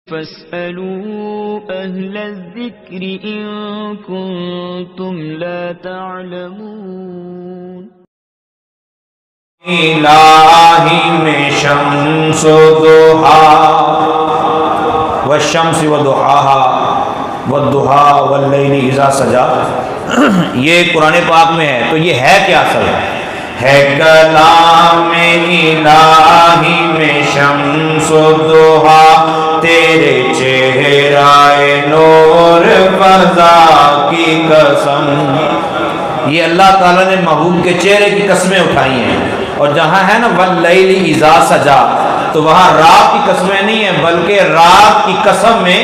فاسألوا أهل الذكر إن كنتم لا تعلمون الہی میں شمس و ضحا والشمس وضحاها والضحا واللیل اذا سجا، یہ قرآن پاک میں ہے. تو یہ ہے کیا اصل ہے کلام الہی میں شمس و ضحا، تیرے چہرہ نور فضا کی قسم. یہ اللہ تعالیٰ نے محبوب کے چہرے کی قسمیں اٹھائی ہیں. اور جہاں ہے نا واللیل اذا سجا، تو وہاں رات کی قسمیں نہیں ہیں، بلکہ رات کی قسم میں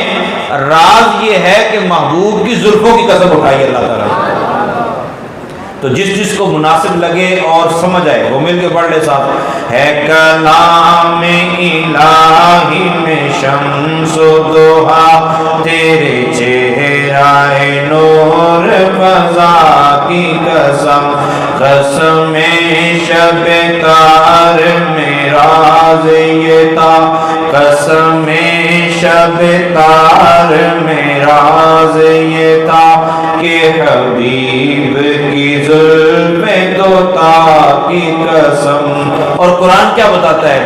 راز یہ ہے کہ محبوب کی زلفوں کی قسم اٹھائی ہے اللہ تعالیٰ. تو جس جس کو مناسب لگے اور سمجھ آئے وہ مل کے پڑھ لے صاحب. ہے کلام الہی میں شمس و ضحا، تیرے چہرہ نور فضا کی قسم. قسم شب تار میں راز یہ تھا، قسم شب تار میں راز یہ تھا کہ حبیب کی زلف دوتا کی قسم. اور قرآن کیا بتاتا ہے؟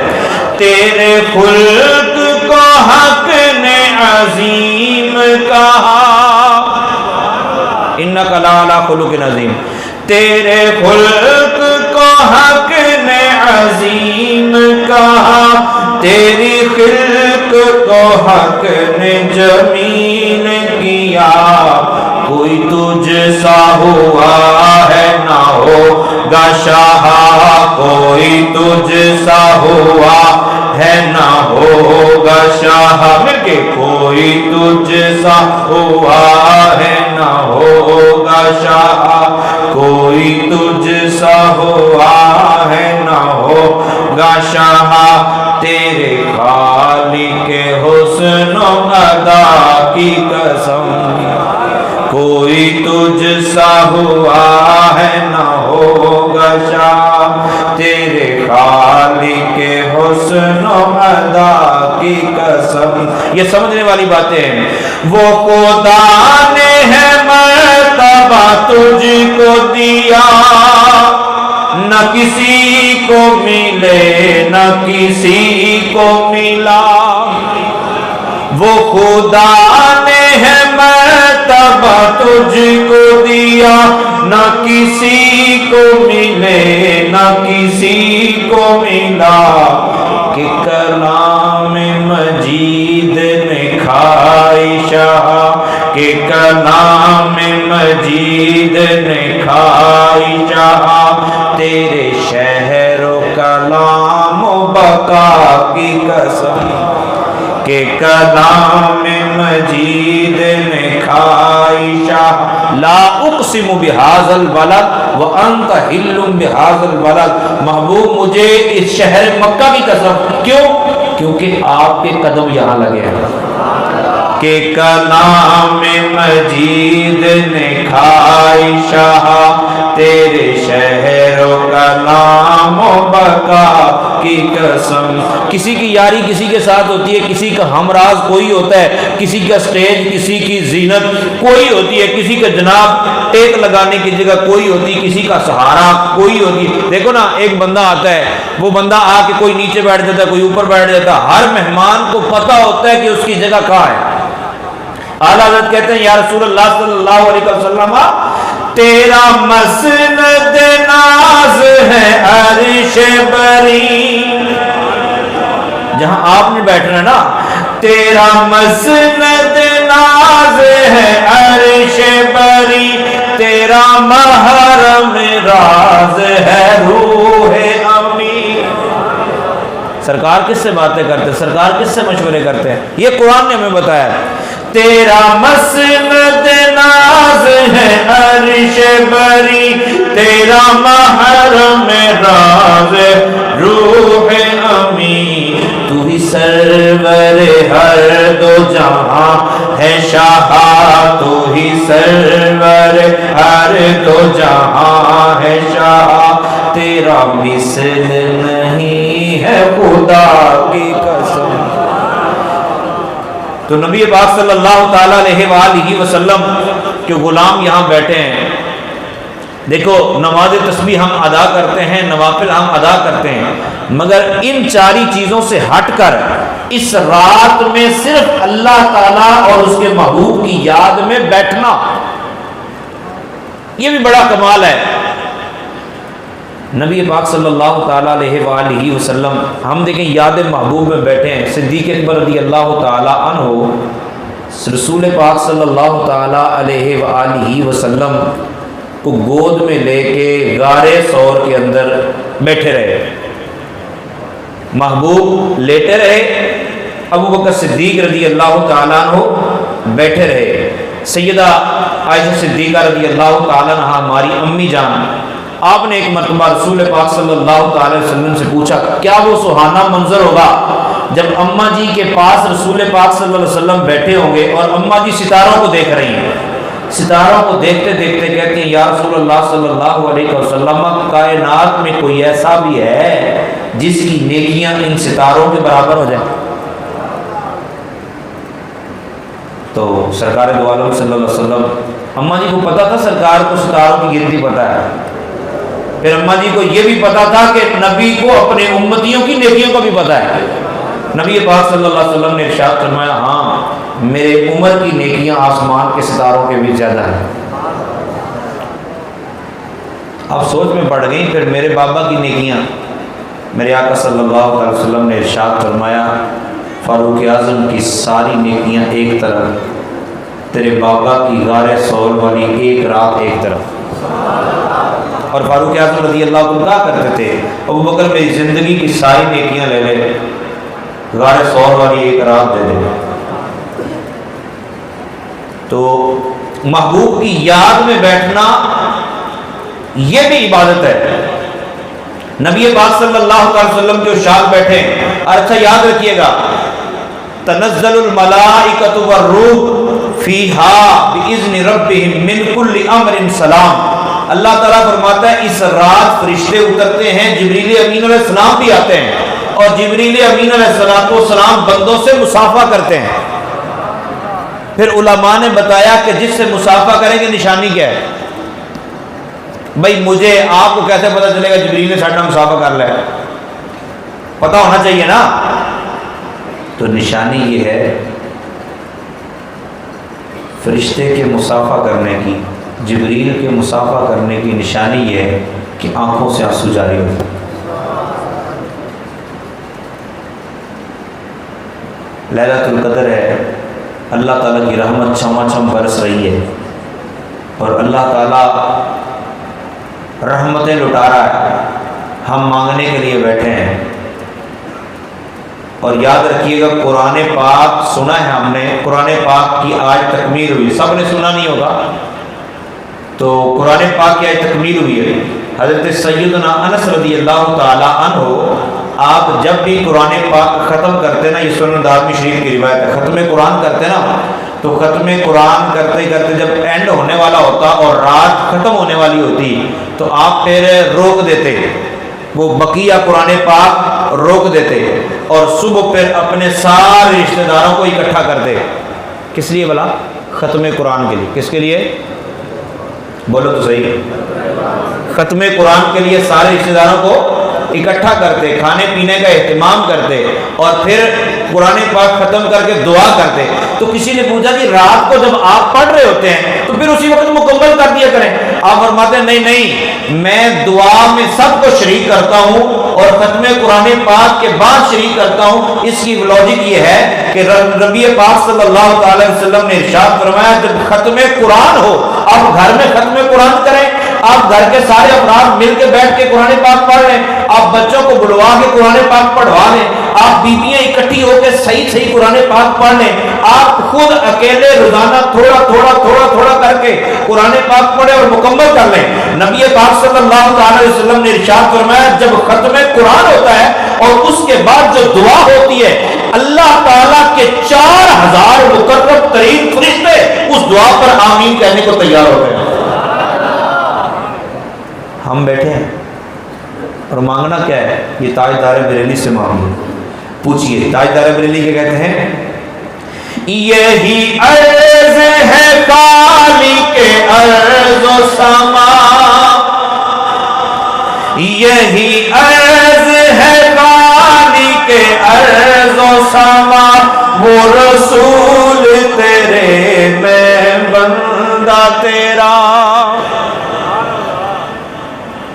تیرے خلق کو حق نے عظیم کہا، انک لعلی خلق عظیم. تیرے خلق کو حق نے عظیم کہا، تیری خلق کو حق نے جمیل کیا. کوئی تجھ سا ہوا ہے نہ ہوگا شاہ، کوئی تجھ سا ہوا ہے نہ ہوگا شاہ. مل کے کوئی تجھ سا ہوا ہے نہ ہوگا شاہ، کوئی تجھ سا ہوا ہے نہ ہوگا شاہ. تیرے خالق حسن و ادا کی قسم، کوئی تجھ سا ہوا ہے نہ ہوگا شاہ. تیرے خالق حسن و ادا کی قسم. یہ سمجھنے والی باتیں ہیں. وہ خدا نے ہے مرتبہ تجھ کو دیا، نہ کسی کو ملے نہ کسی کو ملا. وہ خدا نے ہے مرتبہ تجھ کو دیا، نہ کسی کو ملے نہ کسی کو ملا. کہ کلام مجید نے کھائی شاہ، کہ کلام مجید نے کھائی شاہ. تیرے شہر و کلام و بقا کی قسم، کہ کلام مجید نے کھائی شاہ. لا اقسم بہذا البلد وانت حل بہذا البلد. محبوب مجھے اس شہر مکہ کی قسم. کیوں؟ کیونکہ آپ کے قدم یہاں لگے ہیں. کہ کلام مجید نے کھائی شاہ، تیرے شہر و کلام و بقا کی قسم. کسی کی یاری کسی کے ساتھ ہوتی ہے، کسی کا ہمراز کوئی ہوتا ہے، کسی کا سٹیج کسی کی زینت کوئی ہوتی ہے، کسی کا جناب ٹیک لگانے کی جگہ کوئی ہوتی ہے، کسی کا سہارا کوئی ہوتی ہے. دیکھو نا، ایک بندہ آتا ہے، وہ بندہ آ کے کوئی نیچے بیٹھ جاتا ہے، کوئی اوپر بیٹھ جاتا ہے. ہر مہمان کو پتہ ہوتا ہے کہ اس کی جگہ کہاں ہے. اعلیٰ حضرت کہتے ہیں یا رسول اللہ صلی اللہ علیہ وسلم، تیرا مسند ناز ہے عرش بری. جہاں آپ نے بیٹھنا ہے نا، تیرا مسند ناز ہے عرش بری. تیرا محرم راز ہے روح امی. سرکار کس سے باتیں کرتے ہیں؟ سرکار کس سے مشورے کرتے ہیں؟ یہ قرآن نے ہمیں بتایا. تیرا مسند ناز ہے عرش بری، تیرا محرم راز روح امی. تو ہی سرور ہر دو جہاں ہے شاہ، تو ہی سرور ہر دو جہاں ہے شاہ. تیرا مثل نہیں ہے خدا کی قسم. تو نبی پاک صلی اللہ تعالیٰ علیہ وآلہ وسلم کے غلام یہاں بیٹھے ہیں. دیکھو نماز تسبیح ہم ادا کرتے ہیں، نوافل ہم ادا کرتے ہیں، مگر ان چاری چیزوں سے ہٹ کر اس رات میں صرف اللہ تعالیٰ اور اس کے محبوب کی یاد میں بیٹھنا، یہ بھی بڑا کمال ہے. نبی پاک صلی اللہ تعالیٰ علیہ وآلہ وسلم ہم دیکھیں یاد محبوب میں بیٹھے ہیں. صدیق اکبر رضی اللہ تعالیٰ عنہ رسول پاک صلی اللہ تعالیٰ علیہ وآلہ وسلم کو گود میں لے کے غار ثور کے اندر بیٹھے رہے. محبوب لیٹے رہے، ابو بکر صدیق رضی اللہ تعالیٰ عنہ بیٹھے رہے. سیدہ عائشہ صدیقہ رضی اللہ تعالیٰ عنہ ہماری امی جان، آپ نے ایک مرتبہ رسول پاک صلی اللہ تعالی وسلم سے پوچھا کیا وہ سہانا منظر ہوگا جب اماں جی کے پاس رسول پاک صلی اللہ علیہ وسلم بیٹھے ہوں گے اور اماں جی ستاروں کو دیکھ رہی ہیں. ستاروں کو دیکھتے دیکھتے کہتے ہیں یا رسول اللہ صلی اللہ علیہ وسلم، کائنات میں کوئی ایسا بھی ہے جس کی نیکیاں ان ستاروں کے برابر ہو جائیں؟ تو سرکار دو عالم صلی اللہ علیہ وسلم، اماں جی کو پتا تھا سرکار کو ستاروں کی گنتی پتا ہے، پھر اماں جی کو یہ بھی پتا تھا کہ نبی کو اپنے امتیوں کی نیکیوں کا بھی پتا ہے. نبی پاک صلی اللہ علیہ وسلم نے ارشاد فرمایا ہاں میرے عمر کی نیکیاں آسمان کے ستاروں کے بھی زیادہ ہیں. اب سوچ میں پڑ گئی پھر میرے بابا کی نیکیاں. میرے آقا صلی اللہ علیہ وسلم نے ارشاد فرمایا فاروق اعظم کی ساری نیکیاں ایک طرف، تیرے بابا کی غار ثور والی ایک رات ایک طرف. اور فاروق اعظم رضی اللہ عنہ کیا کرتے تھے؟ ابو بکر میری زندگی کی ساری نیکیاں لے لے، غار ثور والی ایک رات دے دے. تو محبوب کی یاد میں بیٹھنا یہ بھی عبادت ہے. نبی پاک صلی اللہ علیہ وسلم جو شاد بیٹھے، اور اچھا یاد رکھیے گا تنزل الملائکۃ والروح فیہا باذن ربہم من کل امر سلام. اللہ تعالیٰ فرماتا ہے اس رات فرشتے اترتے ہیں، جبریل امین علیہ السلام بھی آتے ہیں، اور جبریل امین علیہ السلام بندوں سے مصافحہ کرتے ہیں. پھر علماء نے بتایا کہ جس سے مصافحہ کریں گے نشانی کیا ہے؟ بھائی مجھے آپ کو کیسے پتہ چلے گا جبریل نے ساتھ مصافحہ کر لیا؟ پتہ ہونا چاہیے نا. تو نشانی یہ ہے فرشتے کے مصافحہ کرنے کی، جبریل کے مصافحہ کرنے کی نشانی یہ ہے کہ آنکھوں سے آنسو جاری ہو. لیلۃ القدر ہے، اللہ تعالیٰ کی رحمت چھما چھم برس رہی ہے، اور اللہ تعالیٰ رحمتیں لٹا رہا ہے. ہم مانگنے کے لیے بیٹھے ہیں. اور یاد رکھیے گا قرآن پاک سنا ہے ہم نے، قرآن پاک کی آج تکمیل ہوئی، سب نے سنا نہیں ہوگا. تو قرآن پاک کی آج تکمیل ہوئی ہے. حضرت سیدنا انس رضی اللہ تعالی عنہ آپ جب بھی قرآن پاک ختم کرتے نا، یہ سنن دارمی شریف کی روایت ہے، ختم قرآن کرتے نا، تو ختم قرآن کرتے کرتے جب اینڈ ہونے والا ہوتا اور رات ختم ہونے والی ہوتی تو آپ پھر روک دیتے، وہ بقیہ قرآن پاک روک دیتے، اور صبح پھر اپنے سارے رشتہ داروں کو اکٹھا کرتے. کس لیے بلا؟ ختم قرآن کے لیے. کس کے لیے؟ بولو تو صحیح. ختم قرآن کے لیے سارے رشتہ داروں کو اکٹھا کرتے، کھانے پینے کا اہتمام کرتے، اور پھر قرآن پاک ختم کر کے دعا کرتے. تو کسی نے پوچھا کہ رات کو جب آپ پڑھ رہے ہوتے ہیں تو پھر اسی وقت مکمل کر دیا کریں. آپ فرماتے ہیں نہیں، میں دعا میں سب کو شریک کرتا ہوں اور ختم قرآن پاک کے بعد شریک کرتا ہوں. اس کی لاجک یہ ہے کہ نبی پاک صلی اللہ تعالی وسلم نے ارشاد فرمایا جب ختم قرآن ہو آپ گھر میں ختم قرآن کریں، آپ گھر کے سارے افراد مل کے بیٹھ کے قرآن پاک پڑھ لیں، آپ بچوں کو بلوا کے قرآن پاک پڑھوا لیں، آپ بیویاں اکٹھی ہو کے صحیح صحیح قرآن پاک پڑھ لیں، آپ خود اکیلے روزانہ تھوڑا تھوڑا تھوڑا تھوڑا کر کے قرآن پاک پڑھیں اور مکمل کر لیں. نبی پاک صلی اللہ تعالی وسلم نے ارشاد فرمایا جب ختم قرآن ہوتا ہے اور اس کے بعد جو دعا ہوتی ہے، اللہ تعالیٰ کے 4000 مقرب ترین فرشتے اس دعا پر آمین کہنے کو تیار ہوتے ہیں. ہم بیٹھے ہیں اور مانگنا کیا ہے؟ یہ تاجدار بریلی سے مانگیں. پوچھئے تاجدار بریلی کیا کہتے ہیں؟ یہی عرض ہے خالق ارض و سما، یہی عرض ہے خالق ارض و سما، وہ رسول تیرے میں بندہ تیرا۔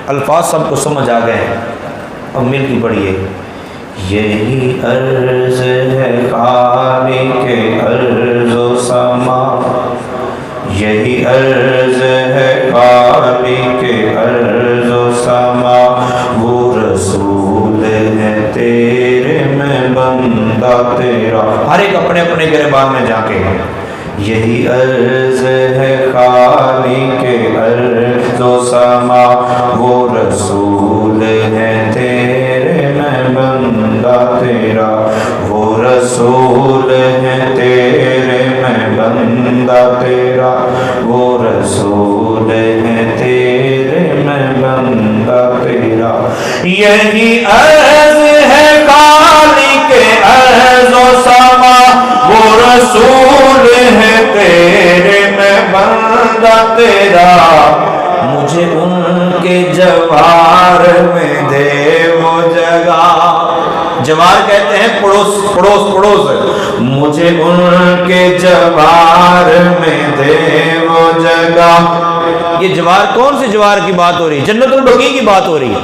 الفاظ سب کو سمجھ آ گئے ہیں، اب مل کے پڑھیے۔ یہی عرض ہے خالق ارض و سما، یہی عرض ہے خالق ارض و سما، وہ رسول ہے تیرے میں بندہ تیرا۔ ہر ایک اپنے اپنے گریبان میں جا کے یہی عرض ہے خالق ارض و سما، وہ رسول ہے تیرے میں بندہ تیرا، وہ رسول ہے تیرے میں بندہ تیرا، وہ رسول ہے تیرے میں بندہ تیرا۔ یہی عرض ہے خالق ارض و سما، وہ رسول ہے تیرے میں بندہ تیرا، مجھے ان کے جوار میں دے وہ جگہ۔ جوار کہتے ہیں پڑوس، پڑوس پڑوس، مجھے ان کے جوار میں دے وہ جگہ۔ یہ جوار کون سے جوار کی بات ہو رہی ہے؟ جنت البقیع کی بات ہو رہی ہے۔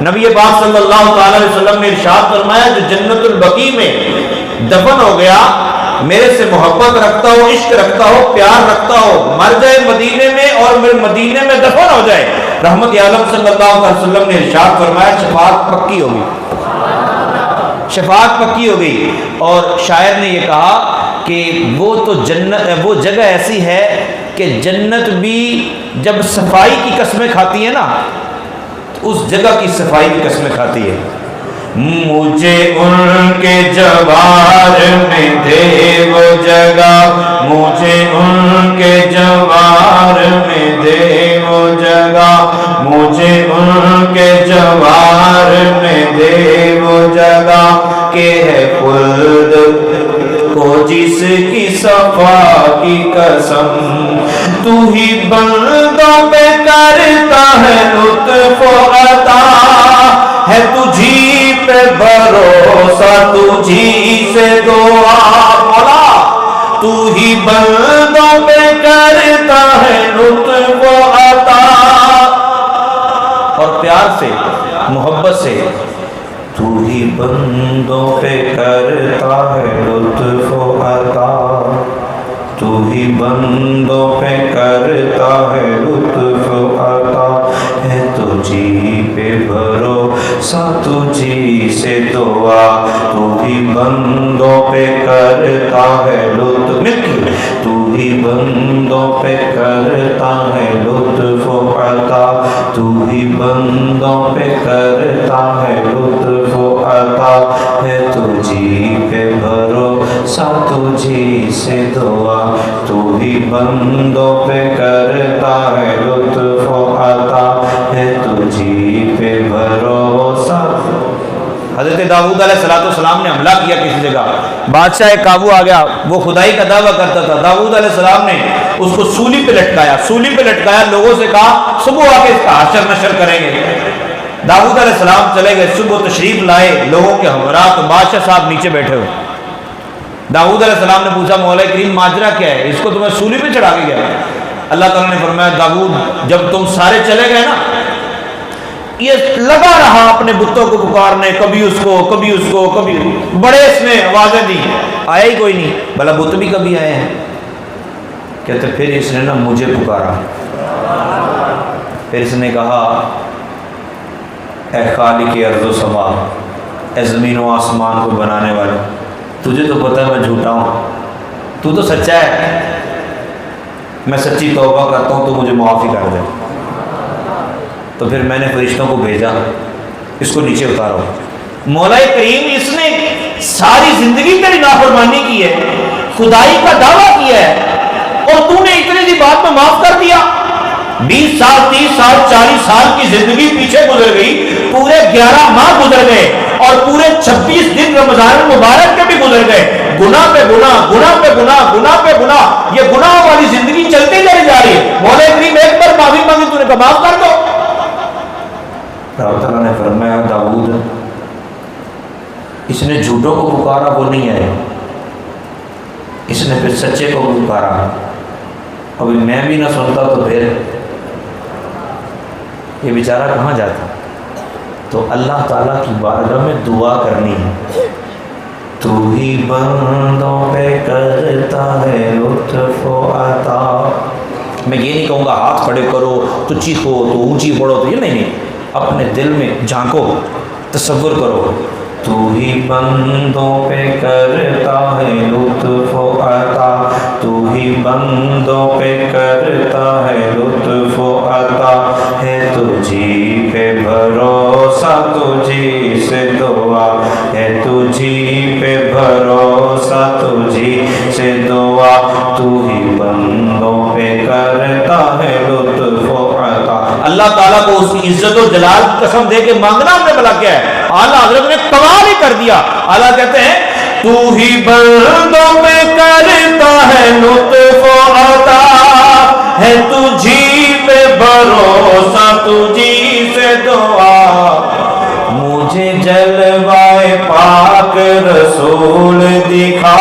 نبی پاک صلی اللہ تعالی علیہ وسلم نے ارشاد فرمایا جو جنت البقیع میں دفن ہو گیا، میرے سے محبت رکھتا ہو، عشق رکھتا ہو، پیار رکھتا ہو، مر جائے مدینے میں اور میرے مدینے میں دفن ہو جائے، رحمت عالم صلی اللہ علیہ وسلم نے ارشاد فرمایا شفاعت پکی ہوگی، شفاعت پکی ہو گئی۔ اور شاعر نے یہ کہا کہ وہ تو جنت، وہ جگہ ایسی ہے کہ جنت بھی جب صفائی کی قسمیں کھاتی ہے نا، اس جگہ کی صفائی کی قسمیں کھاتی ہے۔ مجھے ان کے جوار میں دے وہ جگہ، مجھے ان کے جوار میں دے وہ جگہ، مجھے ان کے جوار میں دے وہ جگہ، کہ ہے خلد کو جس کی صفا کی قسم، تو ہی بندوں پہ کرتا ہے لطف و عطا، ہے تجھی پہ بھروسہ تجھی سے دعا، مولا تو ہی بندوں پہ کرتا ہے لطف و عطا۔ اور پیار سے، محبت سے، تو ہی بندوں پہ کرتا ہے لطف و عطا، تو ہی بندوں پہ کرتا ہے لطف و عطا، ہے تجھی پہ بھروسہ تجھی سے دعا، تو ہی بندوں پہ کرتا ہے لطف، تو ہی بندوں پہ کرتا ہے لطف و عطا، تو ہی بندوں پہ کرتا ہے لطف و عطا، ہے تجھی پہ بھروسہ تجھی سے دعا، تو ہی بندوں پہ کرتا ہے لطف و عطا، ہے تجھی پہ بھروسہ۔ حضرت داؤد علیہ السلام نے حملہ کیا کسی جگہ، بادشاہ قابو آ گیا، وہ خدائی کا دعویٰ کرتا تھا، داؤد علیہ السلام نے اس کو سولی پہ لٹکایا، سولی پہ لٹکایا، لوگوں سے کہا صبح آ کے اس کا حشر نشر کریں گے۔ داؤد علیہ السلام چلے گئے، صبح تشریف لائے لوگوں کے ہمراہ، تو بادشاہ صاحب نیچے بیٹھے ہوئے۔ داؤد علیہ السلام نے پوچھا مولا کریم ماجرا کیا ہے، اس کو تمہیں سولی پہ چڑھا کے گیا؟ اللہ تعالیٰ نے فرمایا داؤد جب تم سارے چلے گئے نا، یہ لگا رہا اپنے بتوں کو پکارنے، کبھی اس کو کبھی اس کو، کبھی بڑے اس نے آوازیں دی، آیا ہی کوئی نہیں، بھلا بت بھی کبھی آئے ہیں؟ کہتے پھر اس نے نا مجھے پکارا، پھر اس نے کہا اے خالق ارض و سما، اے زمین و آسمان کو بنانے والے، تجھے تو پتہ ہے میں جھوٹا ہوں، تو سچا ہے، میں سچی توبہ کرتا ہوں، تو مجھے معافی کر دے۔ تو پھر میں نے فرشتوں کو بھیجا، اس کو نیچے اتارو۔ مولا کریم اس نے ساری زندگی تیری نافرمانی کی ہے، خدائی کا دعویٰ کیا ہے، اور تو نے اتنی سی بات میں معاف کر دیا۔ 20 سال 30 سال 40 سال کی زندگی پیچھے گزر گئی، پورے 11 ماہ گزر گئے، اور پورے 26 دن رمضان المبارک کے بھی گزر گئے، گناہ پہ گناہ، گناہ پہ گناہ پکارا وہ نہیں آئے، اس نے پھر سچے کو پکارا، ابھی میں بھی نہ سنتا تو پھر یہ بیچارہ کہاں جاتا؟ تو اللہ تعالیٰ کی بارگاہ میں دعا کرنی ہے، تو ہی بندوں پہ کرتا ہے لطف و عطا۔ میں یہ نہیں کہوں گا ہاتھ کھڑے کرو تو چیخو تو اونچی پڑھو تو یہ نہیں، اپنے دل میں جھانکو، تصور کرو، تو ہی بندوں پہ کرتا ہے لطف و عطا، تو ہی بندوں پہ کرتا ہے لطف و عطا، ہے تجھی پہ بھروسہ تجھی سے دعا، ہے تجھی پہ بھروسہ تجھی سے دعا، تو ہی بندوں پہ کرتا ہے لطف و عطا۔ اللہ تعالیٰ کو اس کی عزت و جلال کی قسم دے کے مانگنا ہم نے بھلا کیا ہے؟ اعلیٰ حضرت نے کمال ہی کر دیا۔ اعلیٰ کہتے ہیں تو ہی بندوں پہ کرتا ہے لطف و عطا، ہے تجھی پہ بھروسہ تجھی سے دعا، مجھے جلوائے پاک رسول دکھا۔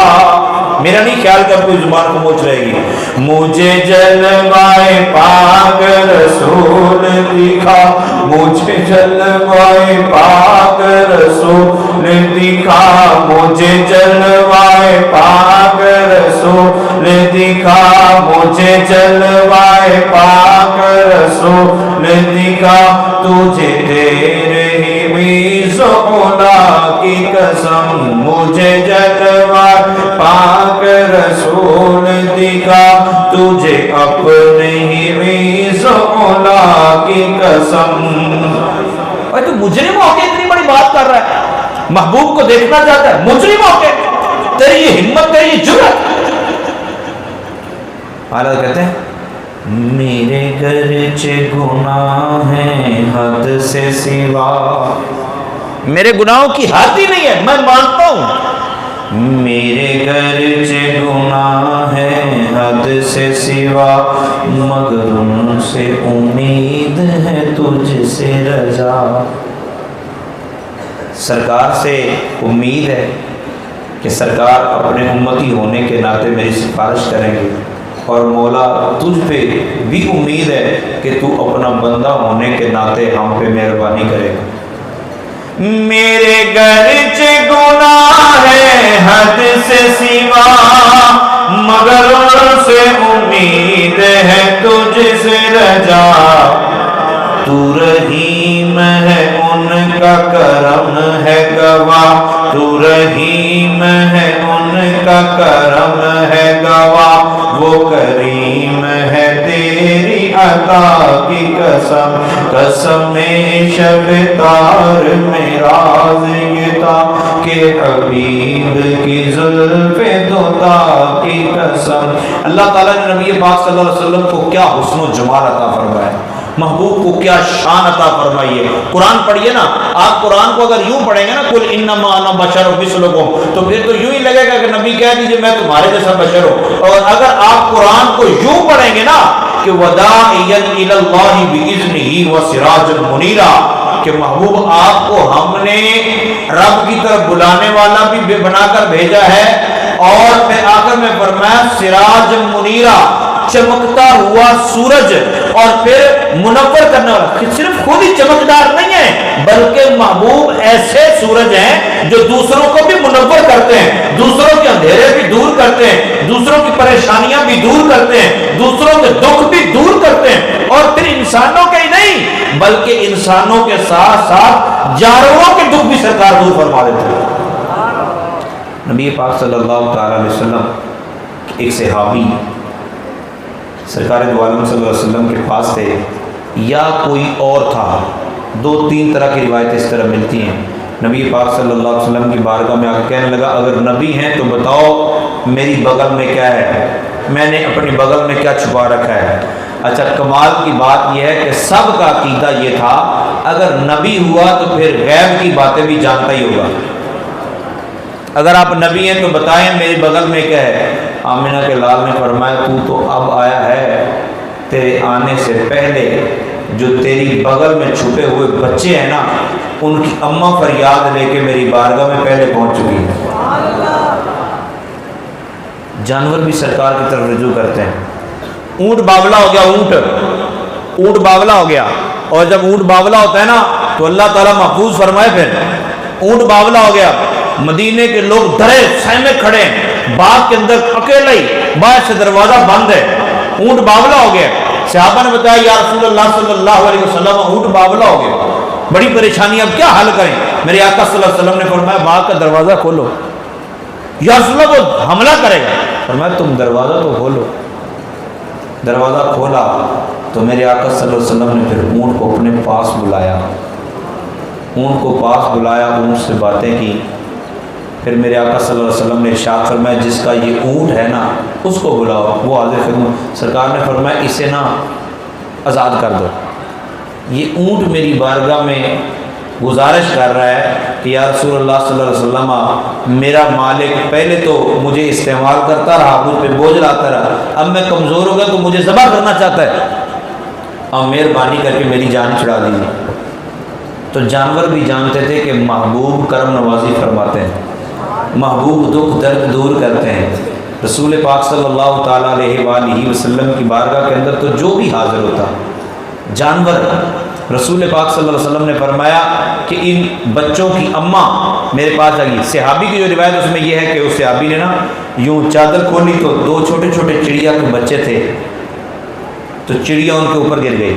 میرا نہیں خیال کہ اب کوئی زبان کو موچ رہے گی، مجھے جلوائے پاک رسول دکھا، مجھے جلوائے پاک رسول دکھا، مجھے جلوائے پاک رسول دکھا، مجھے جلوائے پاک رسول دکھا، تجھے تیرے ہی میز اولا کی قسم، مجھے جلوائے پاک رسول دکھا، تجھے اپنے ہی میز اولا کی قسم۔ اور تو مجرم ہو کے اتنی بڑی بات کر رہا ہے، محبوب کو دیکھنا چاہتا ہے، مجرم ہو کے، تیری یہ ہمت، تیری یہ جرأت۔ اعلیٰ کہتے ہیں میرے گرچہ گناہ ہیں حد سے سوا، میرے گناہوں کی حد ہی نہیں ہے، میں مانتا ہوں، میرے گرچہ گناہ ہیں حد سے سوا، مگر ان سے امید ہے تجھ سے رجا۔ سرکار سے امید ہے کہ سرکار اپنے امتی ہونے کے ناطے میری سفارش کریں گے، اور مولا تجھ پہ بھی امید ہے کہ تو اپنا بندہ ہونے کے ناطے ہم پہ مہربانی کرے گا۔ میرے گرچہ گناہ ہے حد سے سوا، مگر ان سے امید ہے تجھ سے رجا، تو رحیم ہے ان کا کرم ہے گواہ، تو رحیم ہے ان کا کرم ہے گواہ، وہ کریم ہے تیری عطا کی قسم، قسم شب تار میں راز یہ تھا کہ حبیب کی زلف دوتا کی قسم۔ اللہ تعالیٰ نے نبی پاک صلی اللہ علیہ وسلم کو کیا حسن و جمال عطا فرمایا، محبوب کو کیا شان عطا فرمائی ہے۔ قرآن پڑھیے نا، آپ قرآن کو اگر یوں پڑھیں گے نا قل انما انا بشر مثلکم، تو پھر تو یوں ہی لگے گا کہ نبی کہہ دیجئے میں تمہارے جیسا بشر ہوں۔ اور اگر آپ قرآن کو یوں پڑھیں گے نا کہ وداعیا الی اللہ باذنہ وسراجا منیرا، کہ محبوب آپ کو ہم نے رب کی طرف بلانے والا بھی بنا کر بھیجا ہے، اور پھر آخر میں فرمایا سراج منیرا، چمکتا ہوا سورج، اور پھر منور کرنے والا۔ صرف خود ہی چمکدار نہیں ہے بلکہ محبوب ایسے سورج ہیں جو دوسروں کو بھی منور کرتے ہیں، دوسروں کے اندھیرے بھی دور کرتے ہیں، دوسروں کی پریشانیاں بھی دور کرتے ہیں، دوسروں کے دکھ بھی دور کرتے ہیں، اور پھر انسانوں کے ہی نہیں بلکہ انسانوں کے ساتھ ساتھ جانوروں کے دکھ بھی سرکار دور فرما دیتے ہیں۔ نبی پاک صلی اللہ تعالی علیہ وسلم ایک صحابی سرکار دو عالم صلی اللہ علیہ وسلم کے پاس تھے، یا کوئی اور تھا، دو تین طرح کی روایتیں اس طرح ملتی ہیں۔ نبی پاک صلی اللہ علیہ وسلم کی بارگاہ میں آ کے کہنے لگا اگر نبی ہیں تو بتاؤ میری بغل میں کیا ہے، میں نے اپنی بغل میں کیا چھپا رکھا ہے۔ اچھا کمال کی بات یہ ہے کہ سب کا عقیدہ یہ تھا اگر نبی ہوا تو پھر غیب کی باتیں بھی جانتا ہی ہوگا۔ اگر آپ نبی ہیں تو بتائیں میری بغل میں کیا ہے۔ آمنہ کے لال نے فرمایا تو اب آیا ہے، تیرے آنے سے پہلے جو تیری بغل میں چھپے ہوئے بچے ہیں نا ان کی اماں فریاد لے کے میری بارگاہ میں پہلے پہنچ چکی ہے۔ جانور بھی سرکار کی طرف رجوع کرتے ہیں۔ اونٹ باولا ہو گیا، اونٹ باولا ہو گیا، اور جب اونٹ باولا ہوتا ہے نا تو اللہ تعالیٰ محفوظ فرمائے، پھر اونٹ باولا ہو گیا، مدینے کے لوگ ڈرے خیمے کھڑے ہیں، باغ کے اندر اکیلا ہی، باہر سے دروازہ بند ہے، اونٹ باولا ہو گیا۔ صحابہ نے بتایا یا رسول اللہ صلی اللہ علیہ وسلم اونٹ باولا ہو گیا، بڑی پریشانی، اب کیا حل کریں؟ میرے آقا صلی اللہ علیہ وسلم نے فرمایا باغ کا دروازہ کھولو۔ یا رسول اللہ وہ حملہ کرے گا، فرمایا تم دروازہ تو کھولو۔ دروازہ کھولا تو میرے آقا صلی اللہ علیہ وسلم نے پھر اونٹ کو اپنے پاس بلایا، اونٹ کو پاس بلایا، اونٹ سے باتیں کی۔ پھر میرے آقا صلی اللہ علیہ وسلم نے ارشاد فرمایا جس کا یہ اونٹ ہے نا اس کو بلاؤ، وہ حاضر خدمت۔ سرکار نے فرمایا اسے نا آزاد کر دو، یہ اونٹ میری بارگاہ میں گزارش کر رہا ہے کہ یا رسول اللہ صلی اللہ علیہ وسلم میرا مالک پہلے تو مجھے استعمال کرتا رہا، مجھ پہ بوجھ لاتا رہا، اب میں کمزور ہو گیا تو مجھے ذبح کرنا چاہتا ہے، اب مہربانی کر کے میری جان چھڑا دیجیے۔ تو جانور بھی جانتے تھے کہ محبوب کرم نوازی فرماتے ہیں، محبوب دکھ درد دور کرتے ہیں۔ رسول پاک صلی اللہ تعالیٰ علیہ وآلہ وسلم کی بارگاہ کے اندر تو جو بھی حاضر ہوتا جانور، رسول پاک صلی اللہ علیہ وسلم نے فرمایا کہ ان بچوں کی اماں میرے پاس آ گئی۔ صحابی کی جو روایت اس میں یہ ہے کہ اس صحابی نے نا یوں چادر کھولی تو دو چھوٹے چھوٹے چڑیا کے بچے تھے، تو چڑیا ان کے اوپر گر گئی،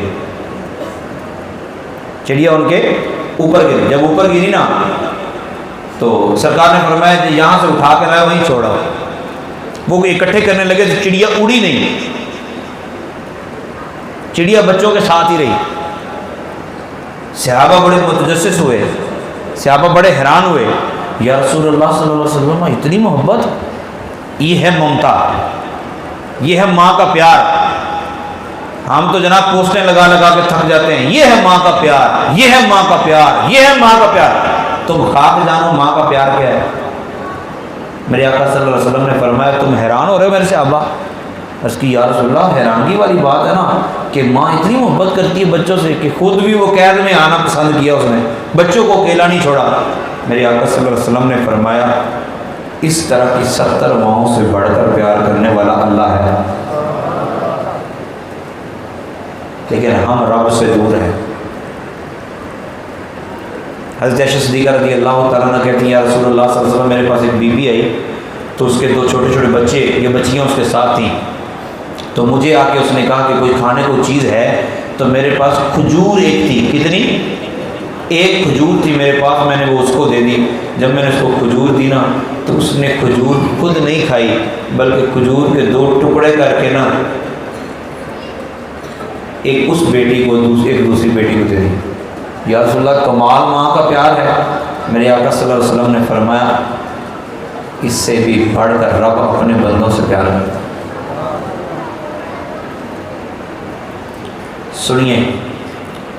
چڑیا ان کے اوپر گری۔ جب اوپر گری نا تو سرکار نے فرمایا کہ یہاں سے اٹھا کے لایا وہیں چھوڑا۔ وہ اکٹھے کرنے لگے تو چڑیا اڑی نہیں، چڑیا بچوں کے ساتھ ہی رہی۔ صحابہ بڑے متجسس ہوئے، صحابہ بڑے حیران ہوئے، یا رسول اللہ صلی اللہ علیہ وسلم اتنی محبت، یہ ہے ممتا، یہ ہے ماں کا پیار۔ ہم تو جناب پوسٹیں لگا لگا کے تھک جاتے ہیں، یہ ہے ماں کا پیار، یہ ہے ماں کا پیار، یہ ہے ماں کا پیار۔ تم خاک جانو ماں کا پیار کیا ہے۔ میرے آقا صلی اللہ علیہ وسلم نے فرمایا تم حیران ہو رہے ہو میرے صحابہ؟ اس کی یا رسول اللہ حیرانگی والی بات ہے نا کہ ماں اتنی محبت کرتی ہے بچوں سے کہ خود بھی وہ قید میں آنا پسند کیا، اس نے بچوں کو اکیلا نہیں چھوڑا۔ میرے آقا صلی اللہ علیہ وسلم نے فرمایا اس طرح کی 70 ماؤں سے بڑھ کر پیار کرنے والا اللہ ہے، لیکن ہم رب سے دور ہیں۔ حضرت عائشہ صدیقہ رضی اللہ تعالیٰ عنہ کہتی ہیں یا رسول اللہ صلی اللہ علیہ وسلم میرے پاس ایک بی بی آئی تو اس کے 2 چھوٹے چھوٹے بچے یا بچیاں اس کے ساتھ تھیں، تو مجھے آ کے اس نے کہا کہ کوئی کھانے کو چیز ہے، تو میرے پاس کھجور ایک تھی، کتنی؟ ایک کھجور تھی میرے پاس، میں نے وہ اس کو دے دی۔ جب میں نے اس کو کھجور دی نا تو اس نے کھجور خود نہیں کھائی بلکہ کھجور کے 2 ٹکڑے کر کے نا ایک اس بیٹی کو ایک دوسری بیٹی کو دے دی۔ یا رسول اللہ کمال ماں کا پیار ہے۔ میرے آقا صلی اللہ علیہ وسلم نے فرمایا اس سے بھی بڑھ کر رب اپنے بندوں سے پیار کرتا ہے۔ سنیے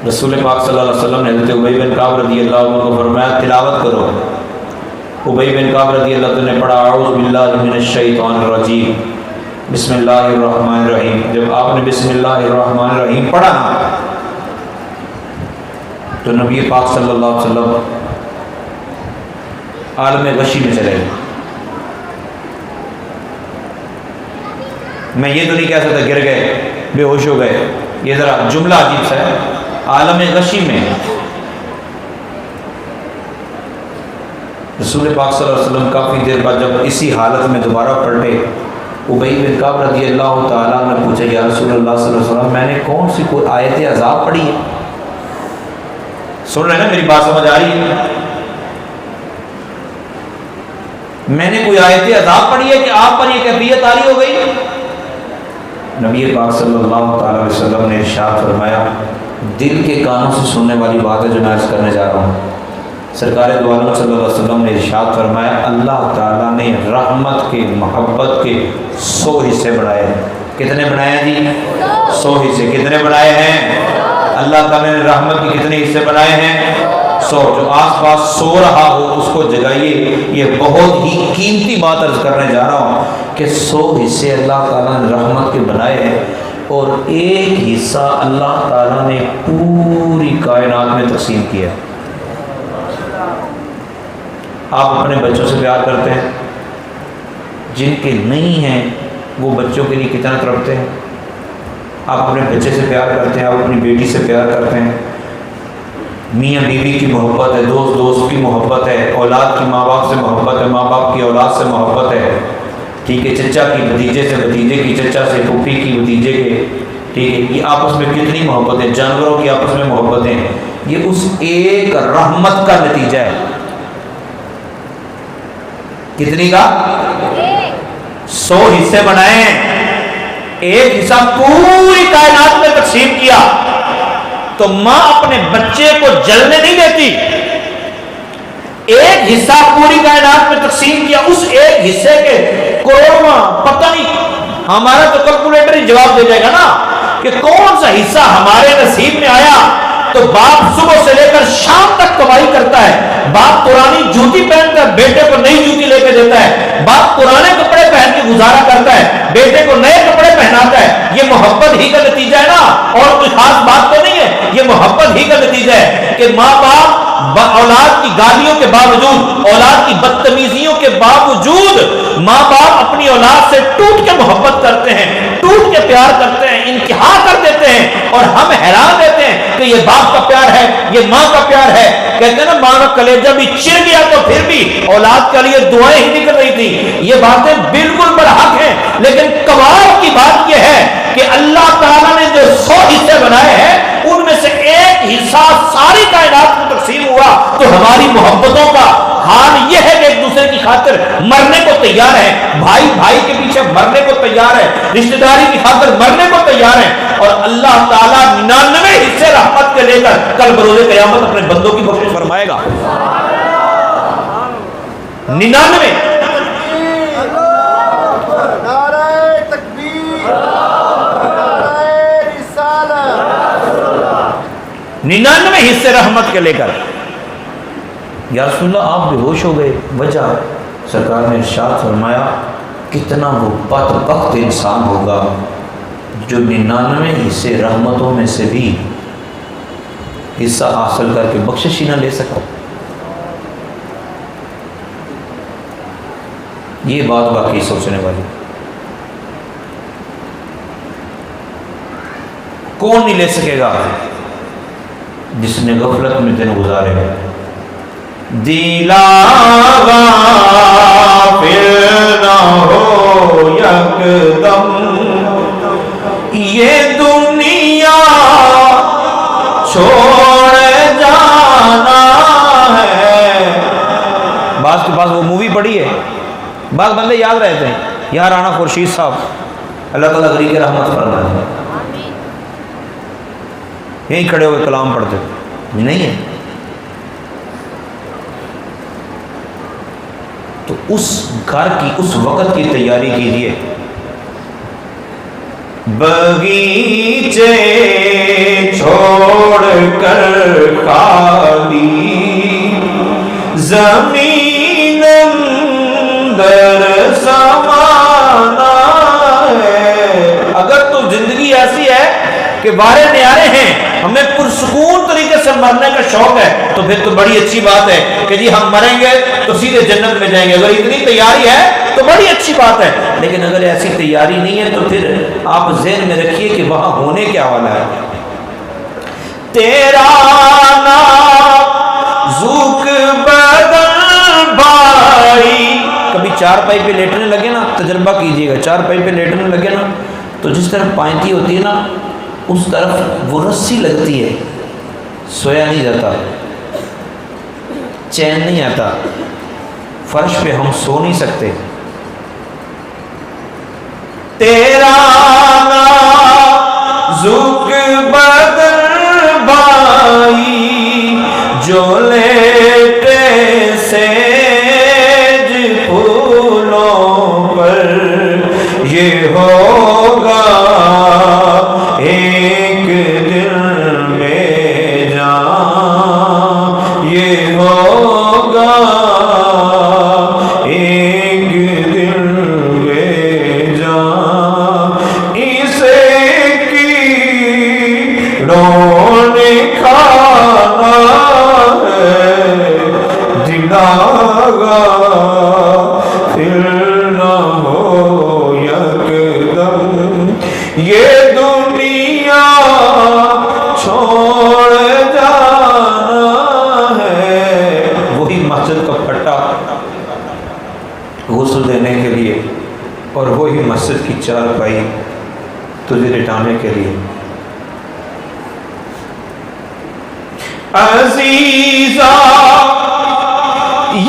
رسول پاک صلی اللہ علیہ وسلم نے حضرت ابی بن کعب رضی اللہ عنہ کو فرمایا تلاوت کرو۔ ابی بن کعب رضی اللہ عنہ نے پڑھا اعوذ باللہ من الشیطان الرجیم بسم اللہ الرحمن الرحیم۔ جب آپ نے بسم اللہ الرحمن الرحیم پڑھا نا تو نبی پاک صلی اللہ علیہ وسلم عالم غشی میں چلے گئے۔ میں یہ تو نہیں کہہ سکتا گر گئے، بے ہوش ہو گئے، یہ ذرا جملہ عجیب سا ہے۔ عالم غشی میں رسول پاک صلی اللہ علیہ وسلم کافی دیر بعد جب اسی حالت میں دوبارہ پلٹے، ابی بن کعب رضی اللہ تعالیٰ نے پوچھا یا رسول اللہ صلی اللہ علیہ وسلم میں نے کون سی کوئی آیت عذاب پڑھی ہے؟ سن رہے ہیں نا میری بات سمجھ آ رہی ہے؟ میں نے کوئی آیت عذاب پڑھی ہے کہ آپ پر یہ کیفیت طاری ہو گئی؟ نبی پاک صلی اللہ تعالیٰ علیہ وسلم نے ارشاد فرمایا دل کے کانوں سے سننے والی بات ہے جو میں عرض کرنے جا رہا ہوں۔ سرکار دو عالم صلی اللہ علیہ وسلم نے ارشاد فرمایا اللہ تعالیٰ نے رحمت کے محبت کے 100 حصے بنائے ہیں۔ کتنے بنائے ہیں جی؟ 100 حصے۔ کتنے بنائے ہیں؟ اللہ تعالیٰ نے رحمت کے کتنے حصے بنائے ہیں؟ 100۔ جو آس پاس سو رہا ہو اس کو جگائیے، یہ بہت ہی قیمتی بات عرض کرنے جا رہا ہوں کہ 100 حصے اللہ تعالیٰ نے رحمت کے بنائے ہیں، اور ایک حصہ اللہ تعالیٰ نے پوری کائنات میں تقسیم کیا۔ آپ اپنے بچوں سے پیار کرتے ہیں؟ جن کے نہیں ہیں وہ بچوں کے لیے کتنا تڑپتے ہیں. آپ اپنے بچے سے پیار کرتے ہیں, آپ اپنی بیٹی سے پیار کرتے ہیں, میاں بیوی کی محبت ہے, دوست دوست کی محبت ہے, اولاد کی ماں باپ سے محبت ہے, ماں باپ کی اولاد سے محبت ہے, ٹھیک ہے, چچا کی بھتیجے سے, بھتیجے کی چچا سے, پھوپھی کی بھتیجے کے, ٹھیک ہے, یہ آپس میں کتنی محبت ہے, جانوروں کی آپس میں محبتیں, یہ اس ایک رحمت کا نتیجہ ہے. کتنی کا؟ 100 حصے بنائے ہیں, ایک حصہ پوری کائنات میں تقسیم کیا, تو ماں اپنے بچے کو جلنے نہیں دیتی. ایک حصہ پوری کائنات میں تقسیم کیا, اس ایک حصے کے کروڑواں پتہ نہیں, ہمارا تو کیلکولیٹر ہی جواب دے جائے گا نا کہ کون سا حصہ ہمارے نصیب میں آیا. تو باپ صبح سے لے کر شام تک کمائی کرتا ہے, باپ پرانی جوتی پہن کر بیٹے کو نئی جوتی لے کے دیتا ہے, باپ پرانے کپڑے پہن کے گزارا کرتا ہے, بیٹے کو نئے کپڑے پہناتا ہے. یہ محبت ہی کا نتیجہ ہے نا, اور کوئی خاص بات تو نہیں ہے, یہ محبت ہی کا نتیجہ ہے کہ ماں باپ اولاد کی گالیوں کے باوجود, اولاد کی بدتمیزیوں کے باوجود ماں باپ اپنی اولاد سے ٹوٹ کے محبت کرتے ہیں, ٹوٹ کے پیار کرتے ہیں, انتہا کر دیتے ہیں, اور ہم حیران رہتے ہیں کہ یہ باپ کا پیار ہے, یہ ماں کا پیار ہے. کہتے ہیں نا ماں کا کلیجہ بھی چر گیا تو پھر بھی اولاد کے لیے دعائیں ہی نکل رہی تھی. یہ باتیں بالکل برحق ہیں, لیکن کمال کی بات یہ ہے کہ اللہ تعالیٰ نے جو 100 حصے بنائے ہیں ان میں سے ایک حصہ ساری کائنات میں تقسیم ہوا, تو ہماری محبتوں کا حال یہ ہے کہ ایک دوسرے کی خاطر مرنے کو تیار ہے, بھائی بھائی کے پیچھے مرنے کو تیار ہے, رشتہ داری کی خاطر مرنے کو تیار ہے. اور اللہ تعالیٰ 99 حصے رحمت کے لے کر کل بروز قیامت اپنے بندوں کی بخشش فرمائے گا. 99 99 حصے رحمت کے لے کر. یا رسول اللہ آپ بے ہوش ہو گئے, وجہ سرکار نے ارشاد فرمایا کتنا وہ بدبخت انسان ہوگا جو 99 حصے رحمتوں میں سے بھی حصہ حاصل کر کے بخشش ہی نہ لے سکا. یہ بات باقی سوچنے والی. کون نہیں لے سکے گا؟ جس نے غفلت میں دن گزارے. دلا غافل نہ ہو یکدم یہ دنیا چھوڑ جانا ہے. بعض کے پاس وہ مووی پڑھی ہے, بعض بندے یاد رہتے ہیں, یہاں رانا خورشید صاحب اللہ تعالیٰ غریق کے رحمت فرمائے, یہیں کھڑے ہوئے کلام پڑھتے نہیں ہے. تو اس گھر کی اس وقت کی تیاری کیجیے. بغیچے چھوڑ کر خالی زمین اندر سمانا ہے. اگر تو زندگی ایسی ہے کہ بارے نیارے ہیں, ہمیں پرسکون طریقے سے مرنے کا شوق ہے, تو پھر تو بڑی اچھی بات ہے کہ جی ہم مریں گے تو سیدھے جنت میں جائیں گے. اگر اتنی تیاری ہے تو بڑی اچھی بات ہے, لیکن اگر ایسی تیاری نہیں ہے تو پھر آپ ذہن میں رکھیے کہ وہاں ہونے کیا والا ہے. تیرا نازک بدن بھائی, کبھی چارپائی پہ لیٹنے لگے نا, تجربہ کیجیے گا, چارپائی پہ لیٹنے لگے نا تو جس طرف پائنتی ہوتی ہے نا اس طرف وہ رسی لگتی ہے, سویا نہیں جاتا, چین نہیں آتا, فرش پہ ہم سو نہیں سکتے. تیرا نازک بدن بھائی جو لیٹے سیج پھولوں پر, یہ ہوگا ایک دل میں جان, یہ ہوگا ایک دل میں جان, اسے کی رونے کھانا ہے, دلاغا پھر نہ ہو یہ دنیا چھوڑ جانا ہے، وہی مسجد کا پھٹا غسل دینے کے لیے، اور وہی مسجد کی چارپائی تجھے لٹانے کے لیے۔ عزیزا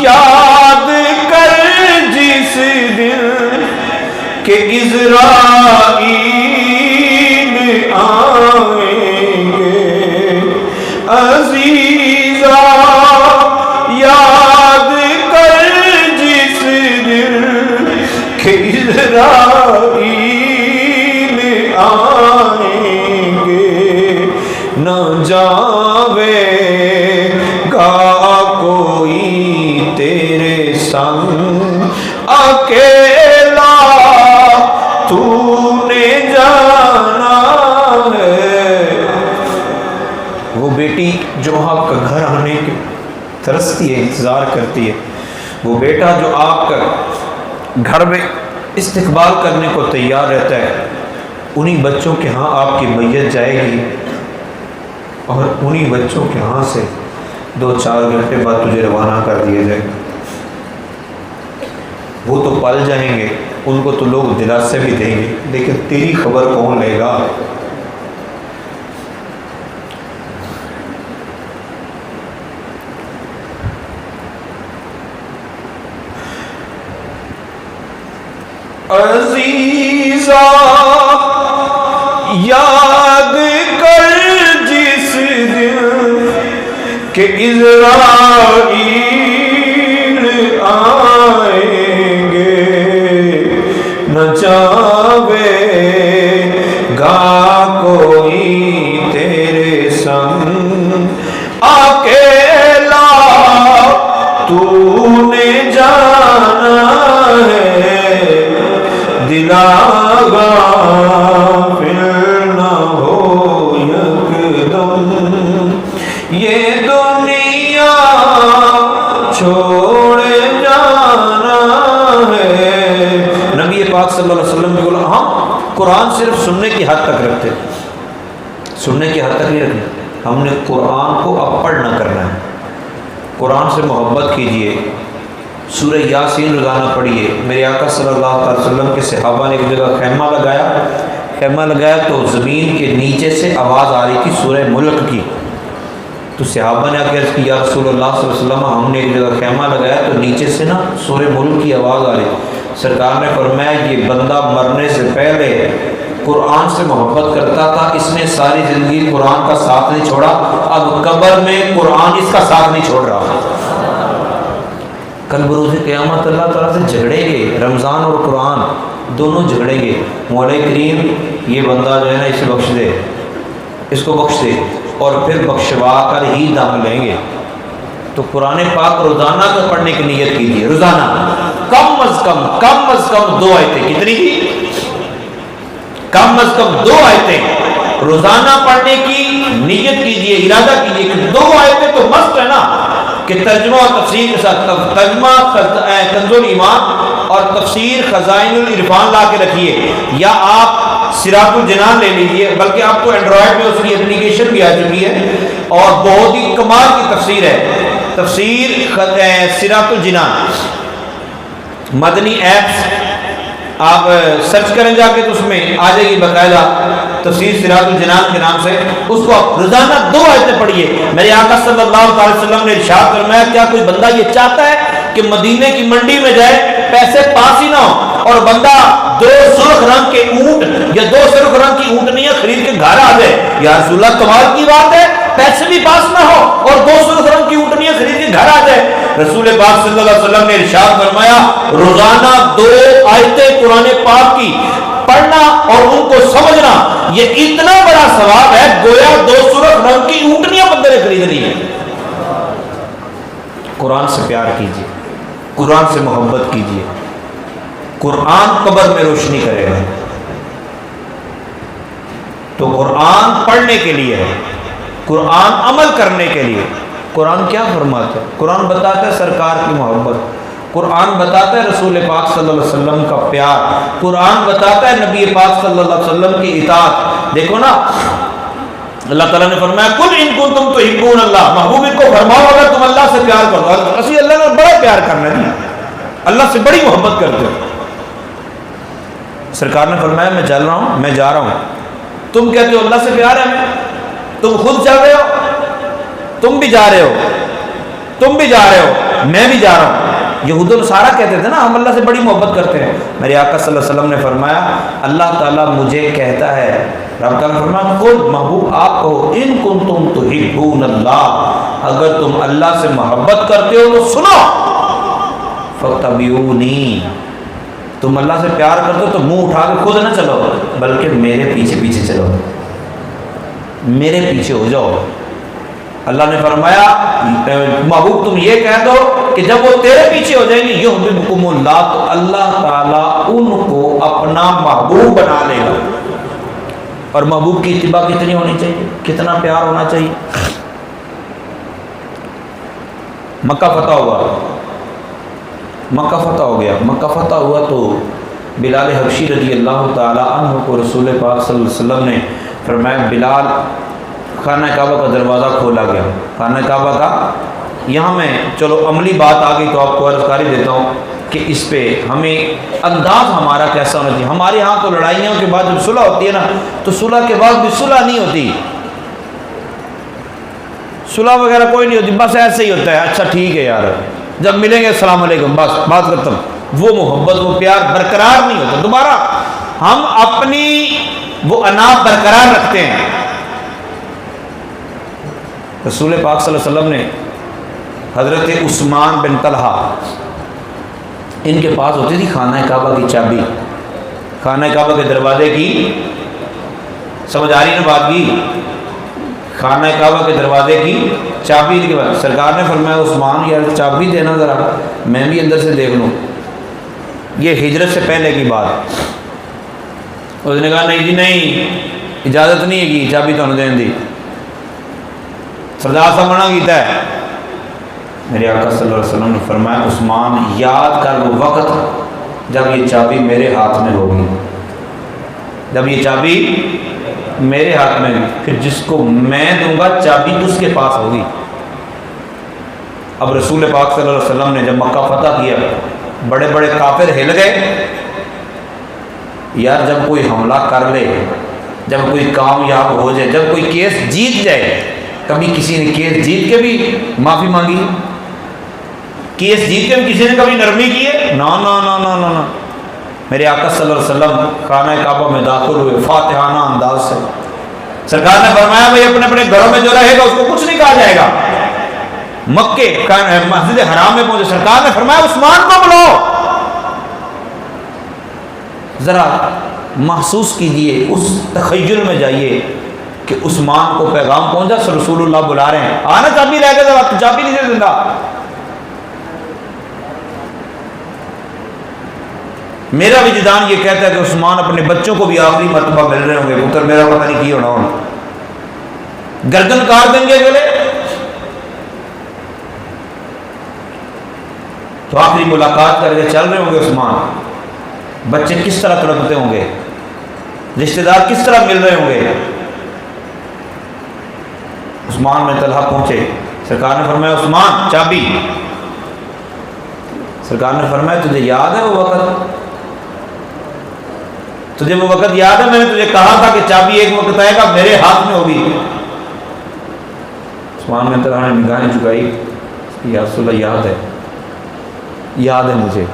یاد کر جس دن کہ عزرائیل آئیں گے، عزیزا یاد کر جس دن کہ عزرائیل آئیں گے، نہ جاوے گا کوئی تیرے سنگ اکیلا، تو نے جانا ہے۔ وہ بیٹی جو آپ کا گھر آنے کے ترستی ہے، انتظار کرتی ہے، وہ بیٹا جو آپ کا گھر میں استقبال کرنے کو تیار رہتا ہے، انہی بچوں کے ہاں آپ کی میت جائے گی، اور انہی بچوں کے ہاں سے 2-4 گھنٹے بعد تجھے روانہ کر دیا جائے گا۔ وہ تو پل جائیں گے، ان کو تو لوگ دلاسے بھی دیں گے، لیکن تیری خبر کون لے گا؟ عزیزا یاد کر جس دن کہ عزرائیل آئیں گے، نہ چاہے گا کوئی تیرے سنگ اکیلا، تو نے جانا ہے، دلاغا پھر نہ ہو یکدم، یہ دنیا چھوڑ جانا ہے۔ نبی پاک صلی اللہ علیہ وسلم نے بولا ہم قرآن صرف سننے کی حد تک رکھتے، سننے کی حد تک نہیں رکھنا، ہم نے قرآن کو اب پڑھنا کرنا ہے۔ قرآن سے محبت کیجئے، سورہ یاسین روزانہ پڑھیے۔ میرے آقا صلی اللہ علیہ وسلم کے صحابہ نے ایک جگہ خیمہ لگایا تو زمین کے نیچے سے آواز آ رہی تھی سورہ ملک کی، تو صحابہ نے عرض کی یا رسول اللہ صلی اللہ علیہ وسلم ہم نے ایک جگہ خیمہ لگایا تو نیچے سے نا سورہ ملک کی آواز آ رہی، سرکار نے فرمایا یہ بندہ مرنے سے پہلے قرآن سے محبت کرتا تھا، اس نے ساری زندگی قرآن کا ساتھ نہیں چھوڑا، اب قبر میں قرآن اس کا ساتھ نہیں چھوڑ رہا۔ کل بروز قیامت اللہ تعالیٰ سے جھگڑیں گے، رمضان اور قرآن دونوں جھگڑیں گے، مولا کریم یہ بندہ جو ہے نا اسے بخش دے، اس کو بخش دے، اور پھر بخشوا کر ہی دم لیں گے۔ تو قرآن پاک روزانہ کا پڑھنے کی نیت کیجیے، روزانہ کم از کم 2 آیتیں، کتنی کی؟ کم از کم 2 آیتیں روزانہ پڑھنے کی نیت کیجیے، ارادہ کیجیے کہ 2 آیتیں تو مست ہے نا، کہ ترجمہ اور تفسیر کے ساتھ ترجمہ کنز الایمان اور تفسیر خزائن العرفان لا کے رکھیے، یا آپ صراط الجنان لے لیجیے، بلکہ آپ کو اینڈرائڈ میں اس کی اپلیکیشن بھی آ چکی ہے اور بہت ہی کمال کی تفسیر ہے، تفسیر صراط الجنان، مدنی ایپس آپ سرچ کریں جا کے تو اس میں آ جائے گی باقاعدہ تفسیر صراط الجنان کے نام سے، اس کو آپ روزانہ 2 آیتیں پڑھیے۔ میرے آقا صلی اللہ علیہ وسلم نے ارشاد فرمایا کیا کوئی بندہ یہ چاہتا ہے کہ مدینے کی منڈی میں جائے پیسے پاس ہی نہ ہو اور بندہ 2 سرخ رنگ کے اونٹ یا 2 سرخ رنگ کی اونٹنیاں خرید کے گھر آ جائے؟ یا رسول اللہ کمال کی بات ہے، پیسے بھی پاس نہ ہو اور 2 سرخ رنگ کی اونٹنیاں خرید کے گھر آ جائے۔ رسول پاک صلی اللہ علیہ وسلم نے ارشاد فرمایا روزانہ 2 آیتیں قرآن پاک کی پڑھنا اور ان کو سمجھنا یہ اتنا بڑا ثواب ہے گویا 2 سرخ رنگ کی اونٹنیاں بندے نے خرید لی ہیں۔ قرآن سے پیار کیجیے، قرآن سے محبت کیجیے، قرآن قبر میں روشنی کرے گا۔ تو قرآن پڑھنے کے لیے ہے، قرآن عمل کرنے کے لیے۔ قرآن کیا فرماتا ہے؟ قرآن بتاتا ہے سرکار کی محبت، قرآن بتاتا ہے رسول پاک صلی اللہ علیہ وسلم کا پیار، قرآن بتاتا ہے نبی پاک صلی اللہ علیہ وسلم کی اطاعت۔ دیکھو نا اللہ تعالیٰ نے فرمایا قل ان کنتم تحبون اللہ، محبوب ان کو فرماؤ اگر تم اللہ سے پیار کرو۔ اسی اللہ نے بڑا پیار کرنا ہے، اللہ سے بڑی محبت کرتے ہو۔ سرکار نے فرمایا میں چل رہا ہوں، میں جا رہا ہوں، تم کہتے ہو اللہ سے پیار ہے ہمیں، تم خود چل رہے ہو، تم بھی جا رہے ہو، تم بھی جا رہے ہو، میں بھی جا رہا ہوں۔ یہود و نصارہ کہتے تھے نا ہم اللہ سے بڑی محبت کرتے ہیں، میرے آقا صلی اللہ علیہ وسلم نے فرمایا اللہ تعالیٰ مجھے کہتا ہے، رب تعالیٰ نے فرمایا قل محبوب آپ کہو ان کنتم تحبون اللہ، اگر تم اللہ سے محبت کرتے ہو تو سنو فاتبعونی، تم اللہ سے پیار کرتے ہو تو منہ اٹھا کے خود نہ چلو بلکہ میرے پیچھے پیچھے چلو، میرے پیچھے ہو جاؤ۔ اللہ نے فرمایا محبوب تم یہ کہہ دو کہ جب وہ تیرے پیچھے ہو جائیں گے یحببکم اللہ، تو اللہ تعالیٰ ان کو اپنا محبوب بنا لے گا۔ اور محبوب کی اتباع کتنی ہونی چاہیے، کتنا پیار ہونا چاہیے۔ مکہ فتح ہوا، مکہ فتح ہو گیا، مکہ فتح ہوا تو بلال حبشی رضی اللہ تعالی عنہ کو رسول پاک صلی اللہ علیہ وسلم نے فرمایا بلال خانہ کعبہ کا دروازہ کھولا گیا، خانہ کعبہ کا، یہاں میں چلو عملی بات آ گئی تو آپ کو عرض کاری دیتا ہوں کہ اس پہ ہمیں انداز ہمارا کیسا ہونا چاہیے۔ ہمارے ہاں تو لڑائیوں کے بعد جب صلح ہوتی ہے نا تو صلح کے بعد بھی صلح نہیں ہوتی، صلح وغیرہ کوئی نہیں ہوتی، بس ایسے ہی ہوتا ہے اچھا ٹھیک ہے یار جب ملیں گے السلام علیکم بس بات ختم، وہ محبت وہ پیار برقرار نہیں ہوتا۔ دوبارہ ہم اپنی وہ اناپ برقرار رکھتے ہیں۔ رسول پاک صلی اللہ علیہ وسلم نے حضرت عثمان بن طلحہ ان کے پاس ہوتی تھی خانہ کعبہ کی چابی، خانہ کعبہ کے دروازے کی، سمجھ آ رہی نا بات کی، خانہ کعبہ کے دروازے کی چابی کے بعد سرکار نے فرمایا عثمان یار چابی دینا ذرا میں بھی اندر سے دیکھ لوں۔ یہ ہجرت سے پہلے کی بات، اس نے کہا نہیں جی نہیں اجازت نہیں ہے کہ چابی تو دین دی، سردار صاحب منع کیتا ہے۔ میرے آقا صلی اللہ علیہ وسلم نے فرمایا عثمان یاد کر وہ وقت جب یہ چابی میرے ہاتھ میں ہوگی، جب یہ چابی میرے ہاتھ میں، پھر جس کو میں دوں گا چابی اس کے پاس ہوگی۔ اب رسول پاک صلی اللہ علیہ وسلم نے جب مکہ فتح کیا بڑے بڑے کافر ہل گئے، یار جب کوئی حملہ کر لے، جب کوئی کامیاب ہو جائے، جب کوئی کیس جیت جائے، کبھی کسی نے کیس جیت کے بھی معافی مانگی، کیس جیت کے بھی کسی نے کبھی نرمی کی ہے؟ نا نا نا نا نا نا۔ میرے آقا صلی اللہ علیہ وسلم خانہ کعبہ میں داخل ہوئے فاتحانہ انداز سے، سرکار نے فرمایا بھائی اپنے اپنے گھروں میں جو رہے گا اس کو کچھ نہیں کہا جائے گا۔ مکے مسجد حرام میں پہنچے، سرکار نے فرمایا عثمان کو بلاؤ، ذرا محسوس کیجئے، اس تخیل میں جائیے کہ عثمان کو پیغام پہنچا رسول اللہ بلا رہے ہیں، آنا چابی لے کے ذرا، چابی نہیں دے دیندا۔ میرا وجدان یہ کہتا ہے کہ عثمان اپنے بچوں کو بھی آخری مرتبہ مل رہے ہوں گے، پتر میرا پتہ نہیں کی ہونا ہونا، گردن کاٹ دیں گے گلے، تو آخری ملاقات کر کے چل رہے ہوں گے عثمان، بچے کس طرح تڑپتے ہوں گے، رشتہ دار کس طرح مل رہے ہوں گے۔ عثمان میں طلحہ پہنچے، سرکار نے فرمایا عثمان چابی، سرکار نے فرمایا تجھے یاد ہے وہ وقت، تجھے وہ وقت یاد ہے میں نے تجھے کہا تھا کہ چابی ایک وقت آئے گا میرے ہاتھ میں ہوگی۔ عثمان میں طلحہ نے نگاہیں جھکائی، یا رسول اللہ یاد ہے، یاد ہے مجھے۔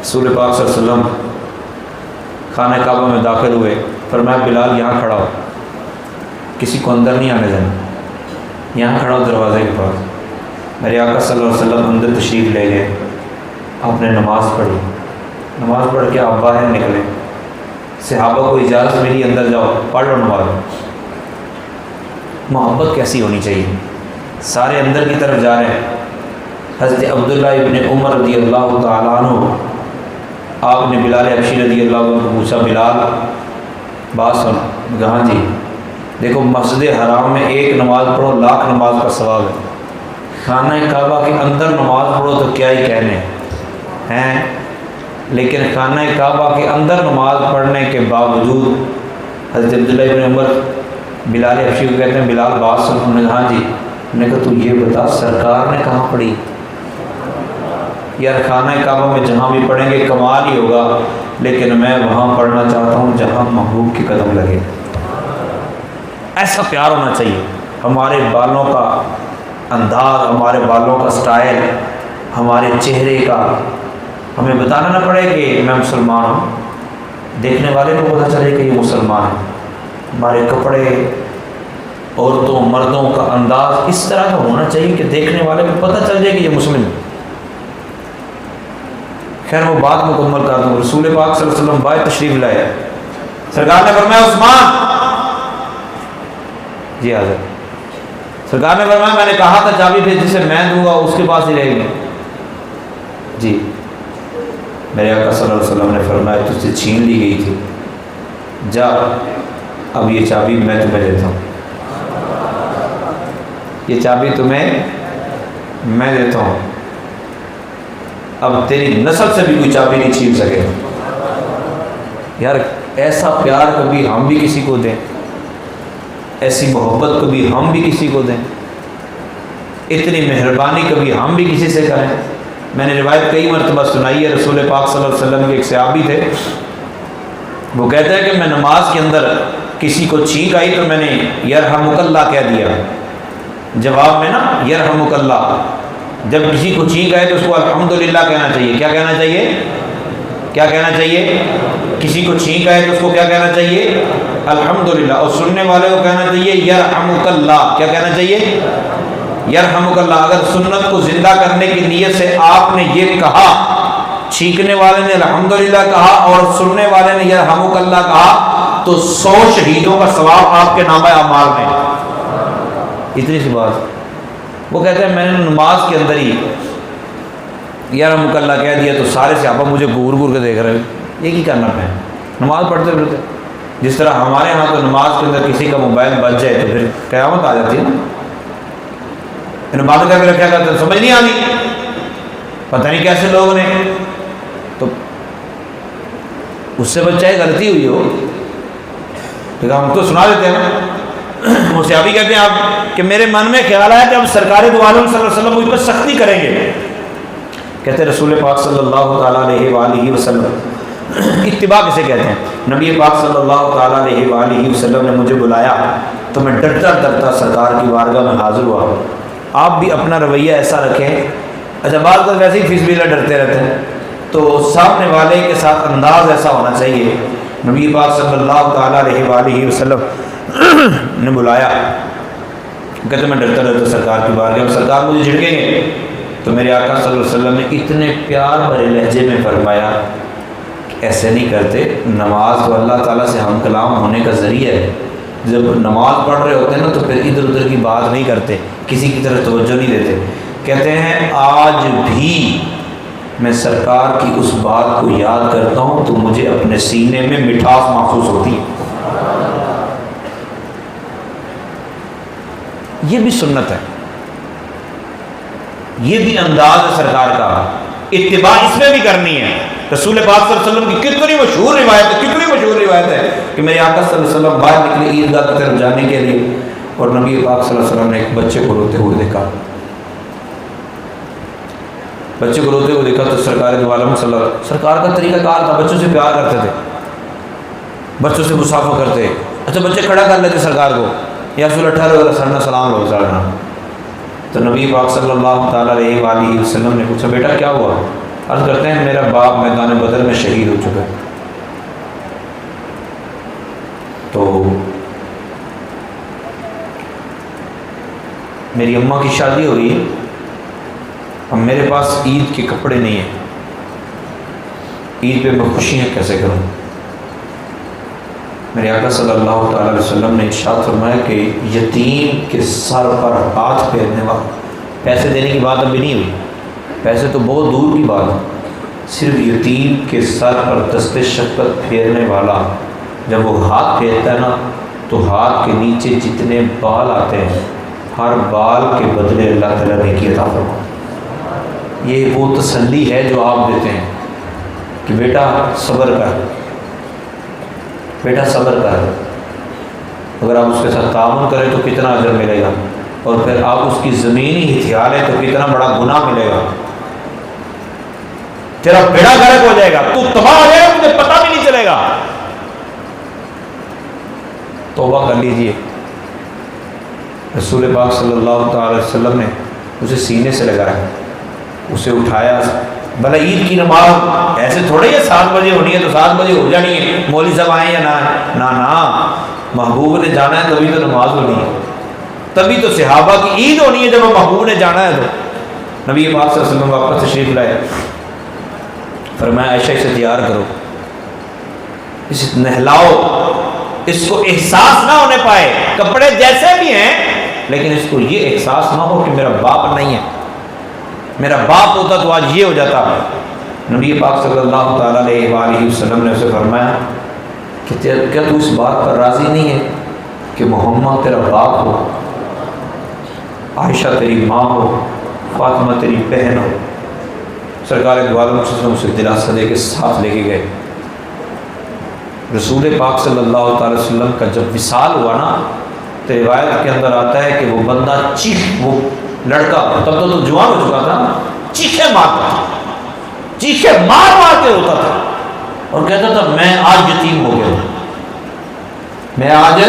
رسول پاک صلی اللہ علیہ وسلم خانہ کعبہ میں داخل ہوئے، فرمایا بلال یہاں کھڑا ہو، کسی کو اندر نہیں آنے دینا، یہاں کھڑا ہو دروازے کے پاس۔ میرے آقا صلی اللہ علیہ وسلم اندر تشریف لے گئے، آپ نے نماز پڑھی، نماز پڑھ کے آپ باہر نکلے، صحابہ کو اجازت ملی اندر جاؤ پڑھ لو نماز۔ محبت کیسی ہونی چاہیے، سارے اندر کی طرف جا رہے ہیں۔ حضرت عبداللہ ابن عمر رضی اللہ تعالیٰ عنہ، آپ نے بلال حبشی رضی اللہ عنہ کو پوچھا بلال بات سن، کہا جی دیکھو مسجد حرام میں ایک نماز پڑھو لاکھ نماز کا ثواب ہے، خانہ کعبہ کے اندر نماز پڑھو تو کیا ہی کہنے ہیں، لیکن خانہ کعبہ کے اندر نماز پڑھنے کے باوجود حضرت عبداللہ ابن عمر بلال حبشی کو کہتے ہیں بلال بات سن، انہوں نے کہا جی، میں نے کہا تو یہ بتا سرکار نے کہاں پڑھی؟ یار خانہ کعبہ میں جہاں بھی پڑھیں گے کمال ہی ہوگا، لیکن میں وہاں پڑھنا چاہتا ہوں جہاں محبوب کے قدم لگے۔ ایسا پیار ہونا چاہیے، ہمارے بالوں کا انداز، ہمارے بالوں کا سٹائل، ہمارے چہرے کا، ہمیں بتانا نہ پڑے کہ میں مسلمان ہوں، دیکھنے والے کو پتہ چلے کہ یہ مسلمان ہے۔ ہمارے کپڑے، عورتوں مردوں کا انداز اس طرح کا ہونا چاہیے کہ دیکھنے والے کو پتہ چل جائے کہ یہ مسلم ہے۔ خیر وہ بات مکمل کر دوں، رسول پاک صلی اللہ علیہ وسلم باہر تشریف لائے، سرکار نے فرمایا عثمان، جی حضرت، سرکار نے فرمایا میں نے کہا تھا چابی پھر جسے میں دوں گا اس کے پاس ہی رہے گی، جی میرے آقا صلی اللہ علیہ وسلم نے فرمایا تجھ سے چھین لی گئی تھی، جا اب یہ چابی میں تمہیں دیتا ہوں، یہ چابی تمہیں میں دیتا ہوں، اب تیری نسل سے بھی کوئی چابی نہیں چھین سکے۔ یار ایسا پیار کبھی ہم بھی کسی کو دیں، ایسی محبت کبھی ہم بھی کسی کو دیں، اتنی مہربانی کبھی ہم بھی کسی سے کریں۔ میں نے روایت کئی مرتبہ سنائی ہے، رسول پاک صلی اللہ علیہ وسلم کے ایک صحابی تھے، وہ کہتے ہیں کہ میں نماز کے اندر کسی کو چھینک آئی تو میں نے یرحمک اللہ کہہ دیا، جواب میں نا یرحمک اللہ، جب کسی کو چھینک آئے تو اس کو الحمدللہ کہنا چاہیے۔ کیا کہنا چاہیے؟ کیا کہنا چاہیے؟ کسی کو چھینک آئے تو اس کو کیا کہنا چاہیے؟ الحمدللہ، اور سننے والے کو کہنا چاہیے یرحمک اللہ۔ کیا کہنا چاہیے؟ یرحمک اللہ۔ اگر سنت کو زندہ کرنے کی نیت سے آپ نے یہ کہا، چھینکنے والے نے الحمدللہ کہا اور سننے والے نے یرحمک اللہ کہا، تو 100 شہیدوں کا ثواب آپ کے نامہ اعمال میں۔ اتنی سی بات۔ وہ کہتے ہیں میں نے نماز کے اندر ہی یرحمک اللہ کہہ دیا تو سارے صحابہ مجھے گور گور کے دیکھ رہے ہیں، یہ کی کرنا پہ نماز پڑھتے پڑھتے۔ جس طرح ہمارے ہاں تو نماز کے اندر کسی کا موبائل بچ جائے تو پھر قیامت آ جاتی ہے نا، نماز کر کے رکھا کرتے سمجھ نہیں آتی، پتہ نہیں کیسے لوگ نے، تو اس سے بچہ غلطی ہوئی ہو لیکن ہم تو سنا دیتے ہیں نا۔ وہ صحابی کہتے ہیں آپ کہ میرے من میں خیال آیا کہ اب سرکار دو عالم صلی اللہ علیہ وسلم مجھ پر سختی کریں گے، کہتے ہیں رسول پاک صلی اللہ تعالیٰ علیہ وآلہ وسلم، اتباع کسے کہتے ہیں، نبی پاک صلی اللہ تعالیٰ علیہ وآلہ وسلم نے مجھے بلایا تو میں ڈرتا ڈرتا سرکار کی بارگاہ میں حاضر ہوا۔ آپ بھی اپنا رویہ ایسا رکھیں، اچھا بعض کا ویسے ہی فیس بلا ڈرتے رہتے ہیں، تو سامنے والے کے ساتھ انداز ایسا ہونا چاہیے۔ نبی پاک صلی اللہ تعالیٰ علیہ وآلہ وسلم نے بلایا، کہتے میں ڈرتا ڈرتا سرکار کی بارگاہ میں، سرکار مجھے جھڑکیں گے، تو میرے آقا صلی اللہ علیہ وسلم نے اتنے پیار بھرے لہجے میں فرمایا کہ ایسے نہیں کرتے، نماز تو اللہ تعالیٰ سے ہم کلام ہونے کا ذریعہ ہے، جب نماز پڑھ رہے ہوتے ہیں نا تو پھر ادھر ادھر کی بات نہیں کرتے، کسی کی طرف توجہ نہیں دیتے۔ کہتے ہیں آج بھی میں سرکار کی اس بات کو یاد کرتا ہوں تو مجھے اپنے سینے میں مٹھاس محسوس ہوتی ہے۔ یہ بھی سنت ہے، یہ بھی انداز ہے سرکار کا، اتباع اس میں بھی کرنی ہے۔ رسول پاک صلی اللہ علیہ وسلم کی کتنی مشہور روایت ہے کہ میرے آقا صلی اللہ علیہ وسلم باہر نکلے عیدگاہ کی طرف جانے کے لیے، اور نبی پاک صلی اللہ علیہ وسلم نے ایک بچے کو روتے ہوئے دیکھا، تو سرکار دو عالم صلی اللہ علیہ وسلم، سرکار کا طریقہ کار تھا، بچوں سے پیار کرتے تھے، بچوں سے مصافحہ کرتے، اچھا بچے کھڑا کر لیتے سرکار کو، یا رسول اللہ ٹھہرو سرنا سلام لو سرنا، تو نبی پاک صلی اللہ تعالیٰ علیہ وآلہ وسلم نے پوچھا بیٹا کیا ہوا؟ عرض کرتے ہیں میرا باپ میدان بدر میں شہید ہو چکا ہے، تو میری اماں کی شادی ہو رہی ہے، اب میرے پاس عید کے کپڑے نہیں ہیں، عید پہ میں خوشیاں کیسے کروں؟ میرے آقا صلی اللہ تعالیٰ علیہ وسلم نے ارشاد فرمایا کہ یتیم کے سر پر ہاتھ پھیرنے والا، پیسے دینے کی بات ابھی نہیں ہوئی، پیسے تو بہت دور کی بات ہے، صرف یتیم کے سر پر دست شفقت پھیرنے والا جب وہ ہاتھ پھیرتا ہے نا تو ہاتھ کے نیچے جتنے بال آتے ہیں ہر بال کے بدلے اللہ تعالیٰ نیکی عطا فرما۔ یہ وہ تسلی ہے جو آپ دیتے ہیں کہ بیٹا صبر کر، بیٹا صبر کر، اگر آپ اس کے ساتھ تعاون کریں تو کتنا اجر ملے گا، اور پھر آپ اس کی زمینی ہتھیار لیں تو کتنا بڑا گناہ ملے گا، تیرا بیڑا غرق ہو جائے گا، تو تباہ ہو جائے گا، تجھے پتہ بھی نہیں چلے گا۔ توبہ کر لیجئے۔ رسول پاک صلی اللہ تعالی وسلم نے اسے سینے سے لگایا، اسے اٹھایا، بھلا عید کی نماز ایسے تھوڑے ہی 7 بجے ہونی ہے تو 7 بجے ہو جانی ہے، مولوی صاحب آئیں یا نہ آئیں، نا محبوب نے جانا ہے تبھی تو نماز ہونی ہے، تبھی تو صحابہ کی عید ہونی ہے جب محبوب نے جانا ہے۔ تو نبی پاک صلی اللہ علیہ وسلم واپس تشریف لائے، فرمایا عائشہ اسے تیار کرو، اسے نہلاؤ، اس کو احساس نہ ہونے پائے، کپڑے جیسے بھی ہیں لیکن اس کو یہ احساس نہ ہو کہ میرا باپ نہیں ہے، میرا باپ ہوتا تو آج یہ ہو جاتا۔ نبی پاک صلی اللہ تعالیٰ علیہ وآلہ وسلم نے اسے فرمایا کہ کیا تو اس بات پر راضی نہیں ہے کہ محمد تیرا باپ ہو، عائشہ تیری ماں ہو، فاطمہ تیری بہن ہو۔ سرکار دو عالم صلی اللہ علیہ وسلم اسے دلاسا دے کے ساتھ لے کے گئے۔ رسول پاک صلی اللہ تعالی وسلم کا جب وصال ہوا نا تو روایت کے اندر آتا ہے کہ وہ بندہ وہ لڑکا تب تو جوان ہو چکا تھا، چیخے مارتا تھا، چیخے مار کے ہوتا تھا اور کہتا تھا میں آج یتیم ہو گیا ہوں، میں آج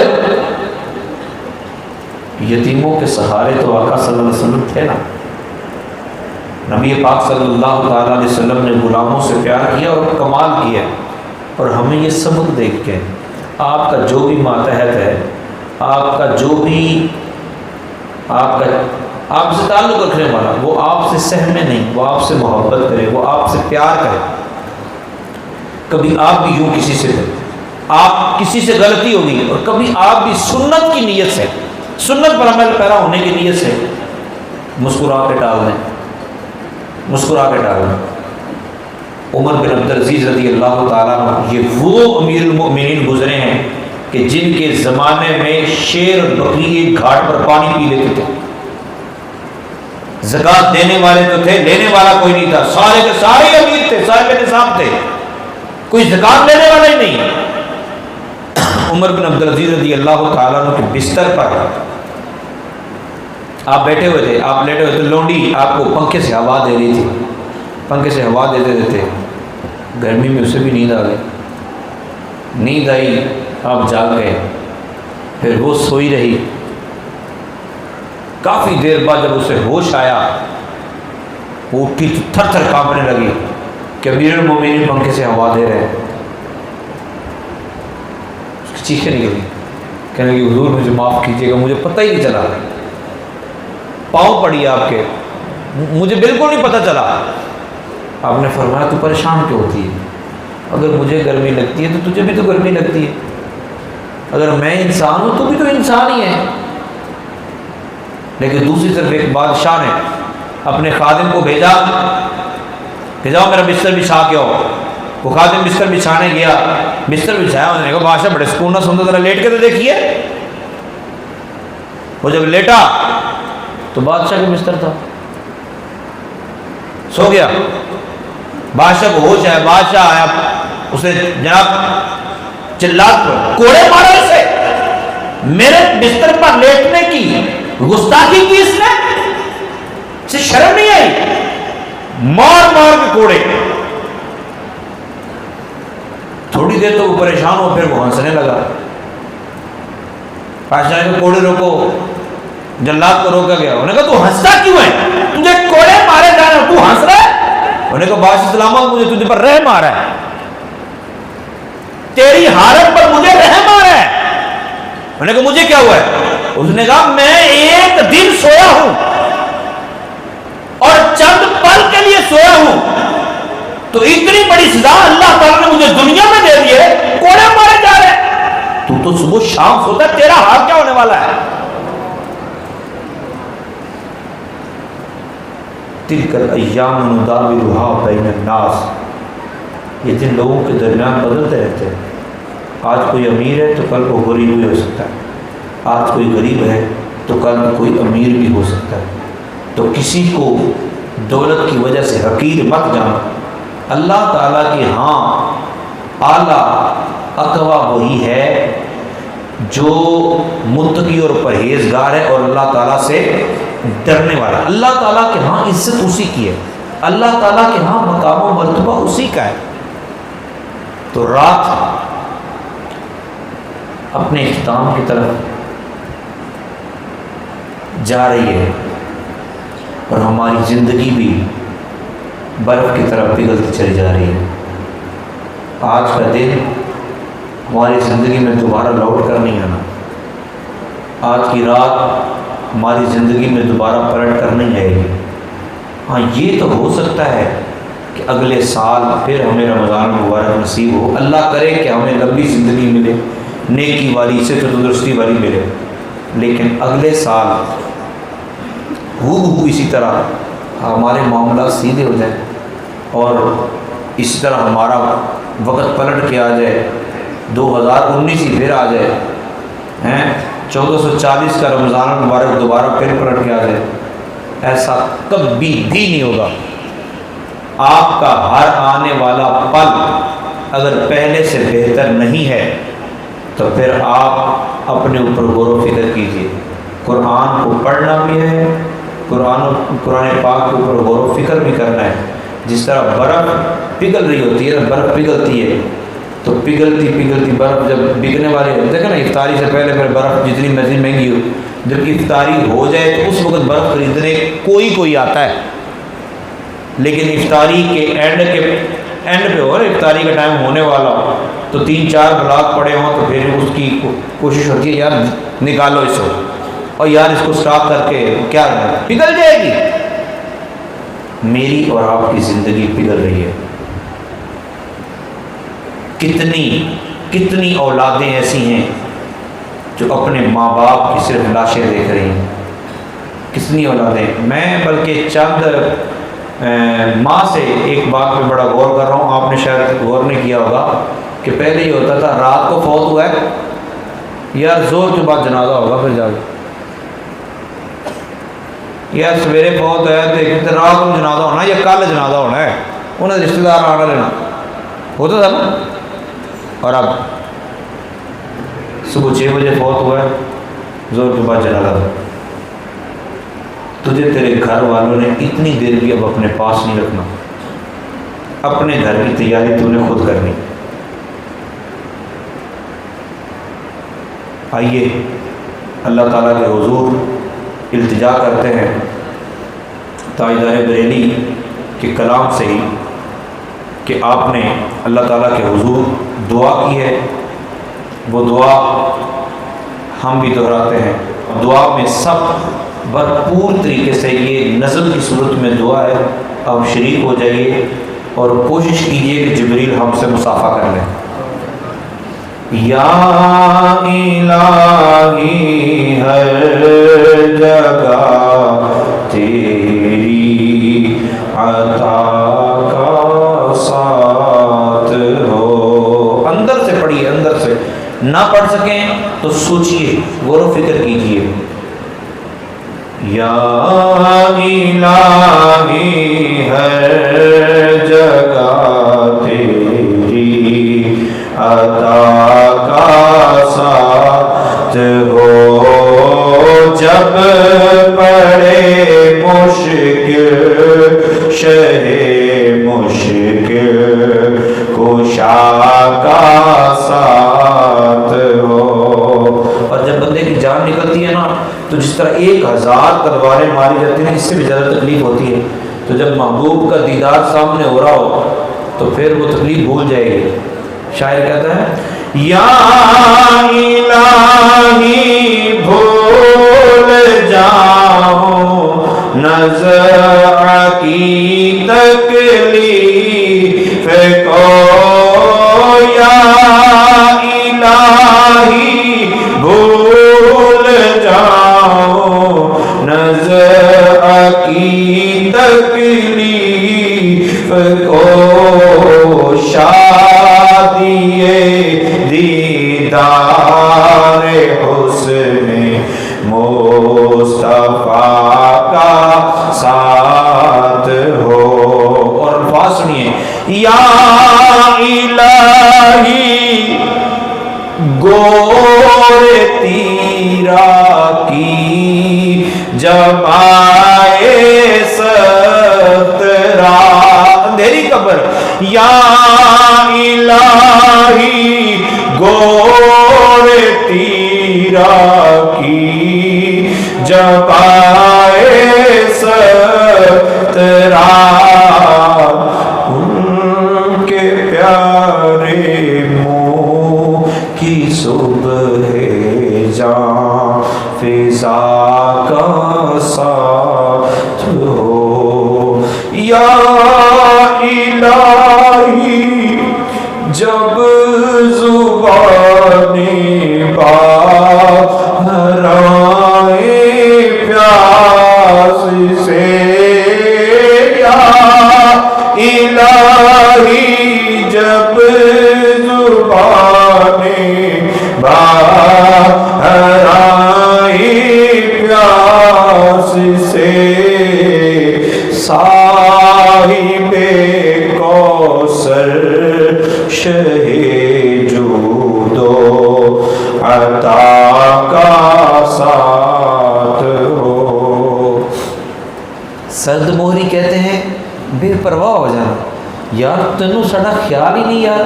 یتیموں کے سہارے تو آقا صلی اللہ علیہ وسلم تھے نا۔ نبی پاک صلی اللہ تعالیٰ علیہ وسلم نے غلاموں سے پیار کیا اور کمال کیا، اور ہمیں یہ سبق دیکھ کے آپ کا جو بھی ماتحت ہے، آپ کا جو بھی آپ سے تعلق رکھنے والا، وہ آپ سے سہمے نہیں، وہ آپ سے محبت کرے، وہ آپ سے پیار کرے۔ کبھی آپ بھی یوں کسی سے آپ کسی سے غلطی ہوگی، اور کبھی آپ بھی سنت کی نیت سے، سنت پر عمل پیرا ہونے کی نیت سے مسکرا کے ٹال دیں، مسکرا کے ٹال دیں۔ عمر بن عبدالعزیز رضی اللہ تعالیٰ عنہ یہ وہ امیر المؤمنین گزرے ہیں کہ جن کے زمانے میں شیر اور بکری ایک گھاٹ پر پانی پی لیتے تھے، زکوٰۃ دینے والے تو تھے، لینے والا کوئی نہیں تھا، سارے کے سارے امیر تھے، صاحب نصاب تھے، کوئی زکوٰۃ لینے والا ہی نہیں۔ عمر بن عبدالعزیز رضی اللہ تعالیٰ عنہ کے بستر پر آپ بیٹھے ہوئے تھے، آپ لیٹے ہوئے تھے، لونڈی آپ کو پنکھے سے ہوا دے رہی تھی، پنکھے سے ہوا دیتے دیتے گرمی میں اسے بھی نیند آ گئی، نیند آئی، آپ جاگ گئے، پھر وہ سوئی رہی، کافی دیر بعد جب اسے ہوش آیا وہ اٹھی تو تھر تھر کانپنے لگی کہ امیر المومنین پنکھے سے ہوا دے رہے ہیں۔ اس کی چیخیں نکلی، کہنے لگی حضور مجھے معاف کیجیے گا، مجھے پتہ ہی نہیں چلا، پاؤں پڑی آپ کے، مجھے بالکل نہیں پتہ چلا۔ آپ نے فرمایا تو پریشان کیوں ہوتی ہے؟ اگر مجھے گرمی لگتی ہے تو تجھے بھی تو گرمی لگتی ہے، اگر میں انسان ہوں تو بھی تو انسان ہی ہے۔ لیکن دوسری طرف ایک بادشاہ نے اپنے خادم کو بھیجا کہ جاؤ میرا بستر بچھا کے آؤ۔ وہ خادم بستر بچھانے گیا، بستر بچھایا، انہوں نے کہا بادشاہ بڑے سکون نہ سنتا، ذرا لیٹ کے تو دیکھیے۔ وہ جب لیٹا تو بادشاہ کا بستر تھا، سو گیا۔ بادشاہ کو ہوش آیا، بادشاہ آیا، اس نے جناب چلات پر کوڑے مارے اسے، میرے بستر پر لیٹنے کی گستاخی کی اس نے، اسے شرم نہیں آئی، مار مار کے کوڑے۔ تھوڑی دیر تو وہ پریشان ہو، پھر وہ ہنسنے لگا۔ بادشاہ نے کوڑے روکو، جلات کو روکا گیا، انہوں نے کہا تو ہنستا کیوں ہے؟ تجھے کوڑے مارے جا رہے تو ہنس رہا ہے؟ انہوں نے کہا بادشاہ سلامت مجھے تجھے پر رحم آ رہا ہے، تیری حالت پر مجھے رحم آ رہا ہے۔ انہوں نے کہا مجھے کیا ہوا ہے؟ اس نے کہا میں ایک دن سویا ہوں اور چند پل کے لیے سویا ہوں، تو اتنی بڑی سزا اللہ تعالیٰ نے مجھے دنیا میں دے دی ہے، کوڑے مارے جا رہے ہیں۔ تو صبح شام سوتا ہے، تیرا حال کیا ہونے والا ہے؟ تلک الایام نداولها بین الناس، یہ دن لوگوں کے درمیان بدلتے رہتے ہیں۔ آج کوئی امیر ہے تو کل کو غریب بھی ہو سکتا ہے، آج کوئی غریب ہے تو تو کل کوئی امیر بھی ہو سکتا ہے. تو کسی کو دولت کی وجہ سے حقیر مت جانا. اللہ تعالیٰ کے ہاں اعلیٰ اقوا وہی ہے جو متقی اور پرہیزگار ہے اور اللہ تعالیٰ سے ڈرنے والا. اللہ تعالیٰ کے ہاں عزت اسی کی ہے, اللہ تعالیٰ کے ہاں مقام و مرتبہ اسی کا ہے. تو رات اپنے اختتام کی طرف جا رہی ہے اور ہماری زندگی بھی برف کی طرف پگھلتی چلی جا رہی ہے. آج کا دن ہماری زندگی میں دوبارہ لوٹ کر نہیں آنا. آج کی رات ہماری زندگی میں دوبارہ پلٹ کر نہیں آئے گی. ہاں یہ تو ہو سکتا ہے کہ اگلے سال پھر ہمیں رمضان مبارک نصیب ہو, اللہ کرے کہ ہمیں لمبی زندگی ملے, نیکی والی سے تندرستی والی ملے, لیکن اگلے سال ہو اسی طرح ہمارے معاملات سیدھے ہو جائیں اور اسی طرح ہمارا وقت پلٹ کے آ جائے, 2019 ہی پھر آ جائے, 1440 کا رمضان مبارک دوبارہ پھر پلٹ کے آ جائے. ایسا کبھی بھی نہیں ہوگا. آپ کا ہر آنے والا پل اگر پہلے سے بہتر نہیں ہے تو پھر آپ اپنے اوپر غور و فکر کیجیے. قرآن کو پڑھنا بھی ہے, قرآن پاک کے اوپر غور و فکر بھی کرنا ہے. جس طرح برف پگھل رہی ہوتی ہے, برف پگھلتی ہے تو پگھلتی برف جب بکنے والی ہوتی ہے نا, افطاری سے پہلے پھر برف جتنی مزید مہنگی ہو, جب افطاری ہو جائے تو اس وقت برف خریدنے کوئی آتا ہے, لیکن افطاری کے اینڈ پہ ہو, افطاری کا ٹائم ہونے والا ہو تو 3-4 بلاک پڑے ہوں تو پھر اس کی کوشش ہوتی ہے یار نکالو اس کو, اور یار اس کو اسٹاک کر کے کیا پگھل جائے گی. میری اور آپ کی زندگی پگھل رہی ہے. کتنی اولادیں ایسی ہیں جو اپنے ماں باپ کی صرف لاشیں دیکھ رہی ہیں. کتنی اولادیں. میں بلکہ چند ماہ سے ایک بات پہ بڑا غور کر رہا ہوں, آپ نے شاید غور نہیں کیا ہوگا کہ پہلے یہ ہوتا تھا رات کو فوت ہوا ہے یا زور کے بعد جنازہ ہوگا, پھر جا کے یا سویرے فوت ہے تو رات کو جنازہ ہونا یا کل جنازہ ہونا ہے, انہیں رشتہ دار آنا لینا ہوتا تھا نا. اور اب صبح 6 بجے فوت ہوا ہے, زور کے بعد جنازہ. تجھے تیرے گھر والوں نے اتنی دیر بھی اب اپنے پاس نہیں رکھنا, اپنے گھر کی تیاری تو نے خود کرنی. آئیے اللہ تعالیٰ کے حضور التجا کرتے ہیں تاجدار بریلی کے کلام سے ہی کہ آپ نے اللہ تعالیٰ کے حضور دعا کی ہے. وہ دعا ہم بھی دہراتے ہیں. دعا میں سب بھرپور طریقے سے یہ نظم کی صورت میں دعا ہے. آپ شریک ہو جائیے اور کوشش کیجیے کہ جبریل ہم سے مصافحہ کر لیں. یا الہی ہر جگہ تیری عطا کا ساتھ ہو. اندر سے پڑھیے, اندر سے نہ پڑھ سکیں تو سوچئے, غور و فکر کیجیے. یا الہی ہر جگہ تیری عطا کا ساتھ ہو. جب پڑے مشکل شہ مشکل کشا کا ساتھ ہو. اور جب بندے کی جان نکلتی ہے نا تو جس طرح 1000 تلواریں ماری جاتی ہیں, اس سے بھی زیادہ تکلیف ہوتی ہے. تو جب محبوب کا دیدار سامنے ہو رہا ہو تو پھر وہ تکلیف بھول جائے گی. شاعر کہتا ہے یا الہی بھول جاؤں نظر کی تکلیف کو. یا الہی بھول جاؤں نظر کی تکلیف کو. دیدار حسن مولا یا الہی گور تیرا کی جب آئے سخت رات اندھیری قبر، یا الہی گور تیرا کی جب آئے سخت رات، ان کے پیارے منہ کی صبح جاں فضا کا ساتھ ہو، یا الہی جب زبانیں باہر آئے پیاس سے، یا الہی جب زبانیں باہر آئے پیاس سے، صاحب کوثر شہ جود و عطا کا ساتھ ہو۔ سرد موہری کہتے ہیں بے پرواہ ہو جانا، یار تینوں ساڈا خیال ہی نہیں، یار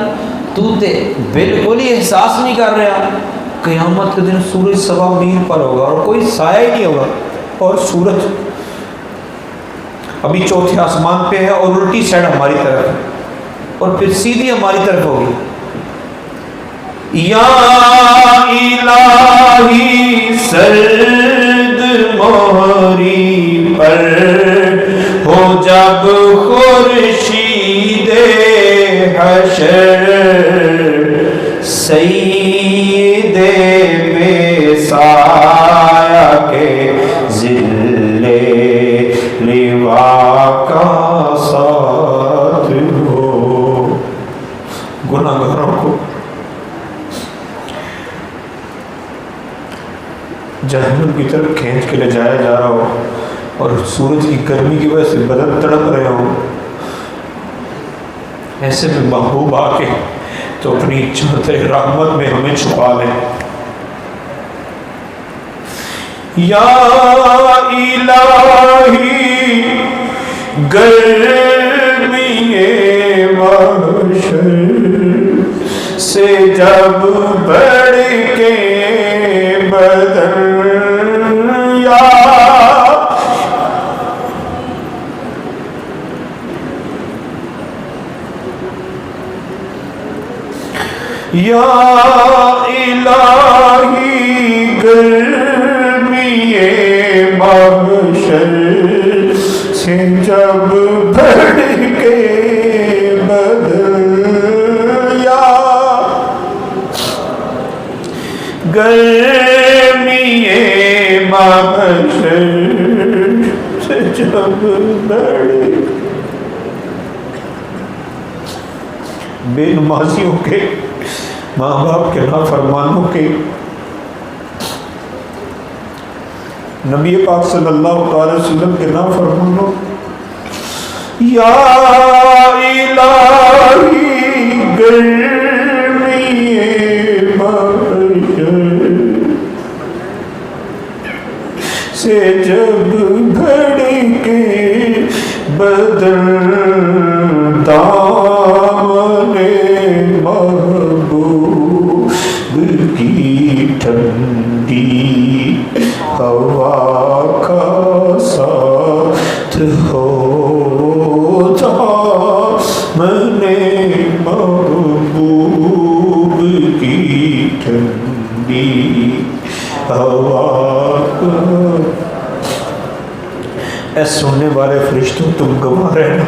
تو تے بالکل ہی احساس نہیں کر رہا، قیامت کے دن سورج سوا میل پر ہوگا اور کوئی سایہ ہی نہیں ہوگا، اور سورج ابھی چوتھے آسمان پہ ہے اور الٹی سائڈ ہماری طرف ہے اور پھر سیدھی ہماری طرف ہوگی۔ یا الہی سرد موہری پر ہو جب خورشید حشر، سید بے سایہ کے ذل لوا کا ساتھ ہو۔ گناہ گاروں کو جہنم کی طرف کھینچ کے لے جایا جا رہا ہو اور سورج کی گرمی کی وجہ سے بدن تڑپ رہے ہوں، ایسے میں محبوب آ کے تو اپنی چاہتے رحمت میں ہمیں چھپا لیں۔ یا الہی گرمی محشر سے جب بڑھ کے بدن، یا الہی گرمی محشر سے جب بڑھ کے بدن، یا گرمی محشر سے جب بڑھ، بے نمازیوں کے، ماں باپ کے نافرمانوں کے، نبی پاک صلی اللہ علیہ وسلم کے نافرمانوں، یا الہی گرمی محشر سے جب بڑھ کے بدن، دامن محبوب کی ٹھنڈی ہوا کا ساتھ ہو، دامن محبوب کی ٹھنڈی ہوا کا۔ اے سننے والے فرشتوں تم گواہ رہنا،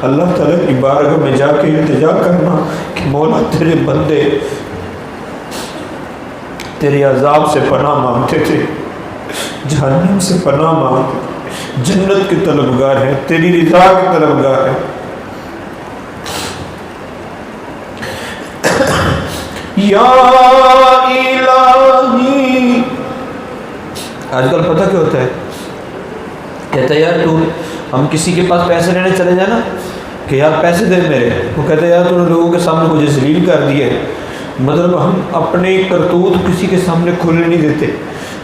اللہ تعالیٰ کی بارگاہ میں جا کے التجا کرنا کہ مولا تیرے بندے تیرے عذاب سے پناہ مانگتے تھے، جہنم سے پناہ مانگتے، جنت کے طلبگار ہیں، تیری رضا کے طلبگار ہیں۔ یا الہی، آج کل پتہ کیا ہوتا ہے، کہتا ہے یار تو ہم کسی کے پاس پیسے لینے چلے جائیں نا کہ یار پیسے دے میرے، وہ کہتے ہیں یار تو نے لوگوں کے سامنے مجھے ذلیل کر دیے. مطلب ہم اپنے کرتوت کسی کے سامنے کھلنے نہیں دیتے،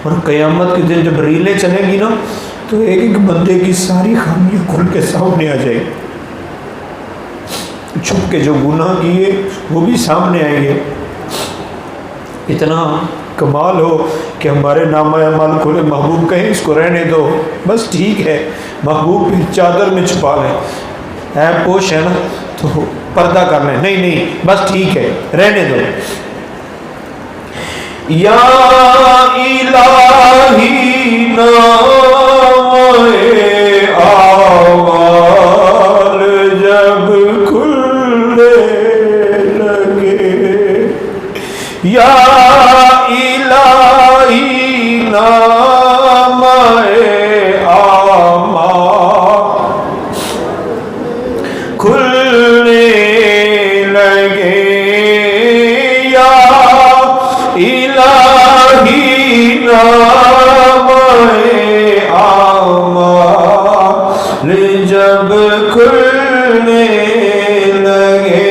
اور قیامت کے دن جب ریلیں چلیں گی نا تو ایک ایک بندے کی ساری خامیاں کھل کے سامنے آ جائے، چھپ کے جو گناہ کیے وہ بھی سامنے آئیں گے. اتنا کمال ہو کہ ہمارے نامہ اعمال کھولے، محبوب کہیں اس کو رہنے دو، بس ٹھیک ہے، محبوب پھر چادر میں چھپا لیں، ایب پوش ہے نا تو پردہ کر لیں، نہیں نہیں بس ٹھیک ہے رہنے دو. یا الہی نام اعمال جب کھلنے لگے، یا الہی نام اعمال کھلنے لگے، یا الہی نام اعمال جب کھلنے لگے،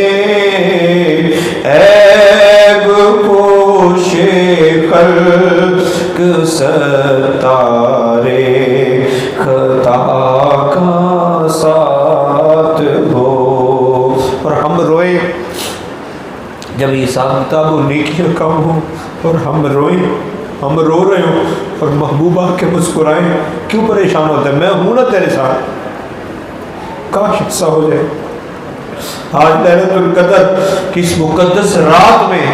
عیب پوش خلق ستارے خطا کا ساتھ ہو. اور ہم روئے جب حساب کتاب و نیکیاں کم ہو، اور ہم روئیں، ہم رو رہے ہوں اور محبوبہ کے مسکرائیں، کیوں پریشان ہوتا ہے؟ میں ہوں نا تیرے ساتھ، کاش ایسا ہو جائے. آج لیلۃ القدر کی اس مقدس رات میں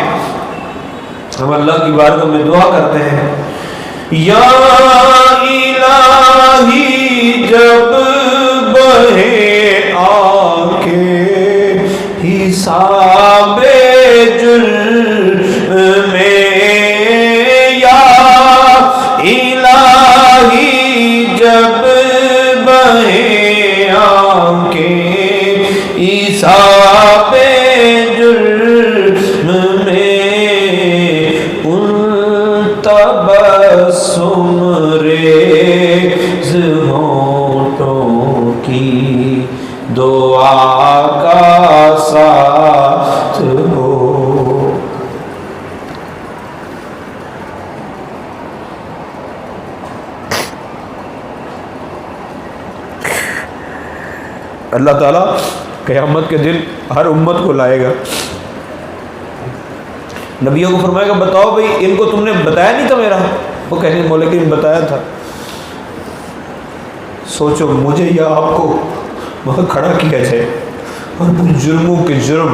ہم اللہ کی بارگاہ میں دعا کرتے ہیں، یا الہی جب بہے آ کے حساب جرم میں، یا الہی جب بہے آ کے حساب جرم میں، ان تبسم ریز ہونٹوں کی دعا کا ساتھ ہو. اللہ تعالیٰ قیامت کے دن ہر امت کو لائے گا، نبیوں کو فرمائے گا بتاؤ بھئی ان کو تم نے بتایا نہیں تھا میرا؟ وہ کہیں گے مولا کریم بتایا تھا. سوچو مجھے یا آپ کو وہاں کھڑا کیا جائے اور جرموں کے جرم،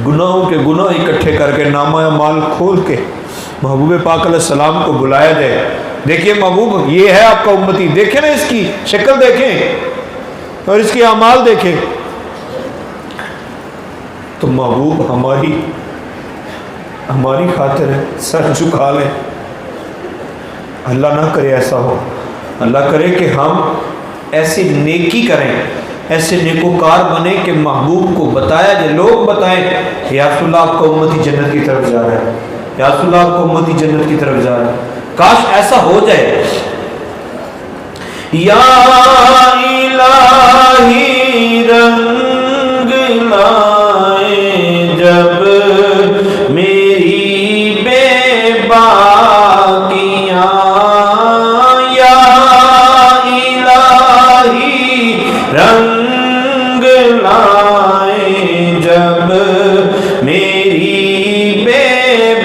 گناہوں کے گناہ اکٹھے کر کے نامہ اعمال کھول کے محبوب پاک علیہ السلام کو بلایا جائے. دیکھیے محبوب یہ ہے آپ کا امتی، دیکھیں نا اس کی شکل دیکھیں اور اس کے اعمال دیکھیں. تو محبوب ہماری خاطر ہے، سر جھکا لیں. اللہ نہ کرے ایسا ہو، اللہ کرے کہ ہم ایسی نیکی کریں، ایسے نیکوکار بنیں کہ محبوب کو بتایا جائے، لوگ بتائیں یا رسول اللہ آپ کا امتی جنت کی طرف جا رہا ہے، یا رسول اللہ آپ کا امتی جنت کی طرف جا رہا ہے. کاش ایسا ہو جائے. یا الہی رنگ لائے جب میری بے باکیاں، یا الہی رنگ لائے جب میری بے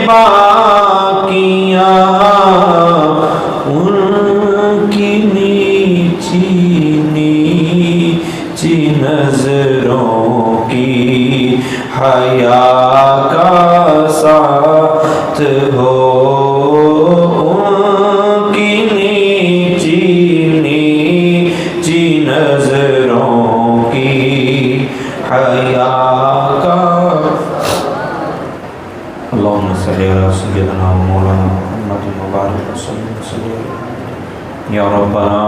باکیاں، ان کی نیچی نیچی نظروں کی حیا کا ساتھ ہو، ان کی نیچی نیچی نظروں کی حیا کا. اللہم صلی علی سیدنا مولانا محمد مبارک وسلم. یا ربنا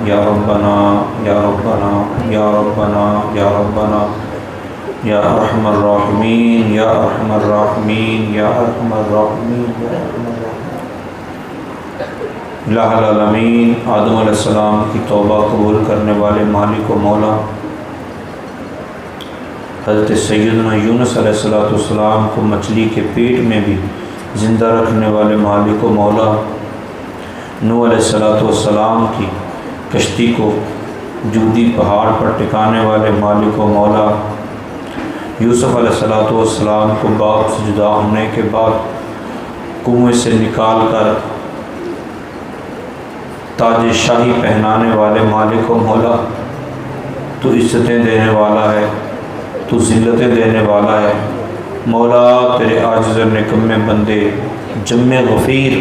یا ربنا یا ربنا یا ربنا یا ربنا یا ارحم الراحمین یا ارحم الراحمین یا ارحم الراحمین یا ارحم الراحمین. الہ العالمین آدم علیہ السلام کی توبہ قبول کرنے والے مالک و مولا، حضرت سیدنا یونس علیہ السلام کو مچھلی کے پیٹ میں بھی زندہ رکھنے والے مالک و مولا، نوح علیہ السلام کی کشتی کو جودی پہاڑ پر ٹکانے والے مالک و مولا، یوسف علیہ السلام کو باپ سے جدا ہونے کے بعد کنویں سے نکال کر تاج شاہی پہنانے والے مالک و مولا، تو عزتیں دینے والا ہے، تو ذلتیں دینے والا ہے مولا۔ تیرے عاجز نکمے بندے، جمع غفیر،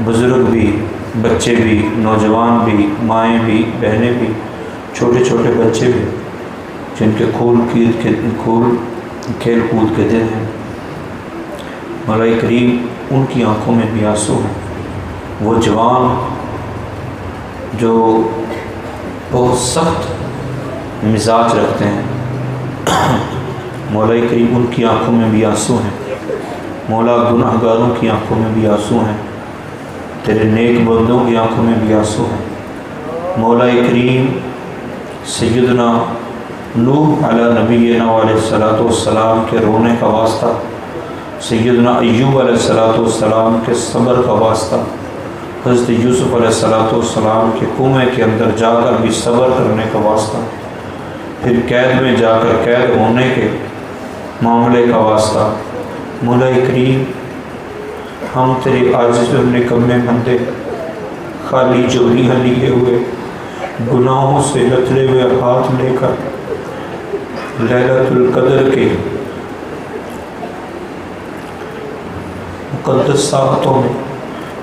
بزرگ بھی، بچے بھی، نوجوان بھی، مائیں بھی، بہنیں بھی، چھوٹے چھوٹے بچے بھی، جن کے کھیل کود کے دن ہیں، مولا کریم ان کی آنکھوں میں بھی آنسو ہیں۔ وہ جوان جو بہت سخت مزاج رکھتے ہیں، مولا کریم ان کی آنکھوں میں بھی آنسو ہیں۔ مولا گناہ گاروں کی آنکھوں میں بھی آنسو ہیں، تیرے نیک بندوں کی آنکھوں میں بھی آنسو ہیں۔ مولا کریم سیدنا نوح علیہ نبینا علیہ السلام کے رونے کا واسطہ، سیدنا ایوب علیہ السلام کے صبر کا واسطہ، حضرت یوسف علیہ السلام کے کنویں کے اندر جا کر بھی صبر کرنے کا واسطہ، پھر قید میں جا کر قید ہونے کے معاملے کا واسطہ، مولا کریم ہم تیرے عاجز و نکمے بندے، خالی جولیاں لیے ہوئے، گناہوں سے لتڑے ہوئے ہاتھ لے کر لیلۃ القدر کے مقدس ساعتوں میں،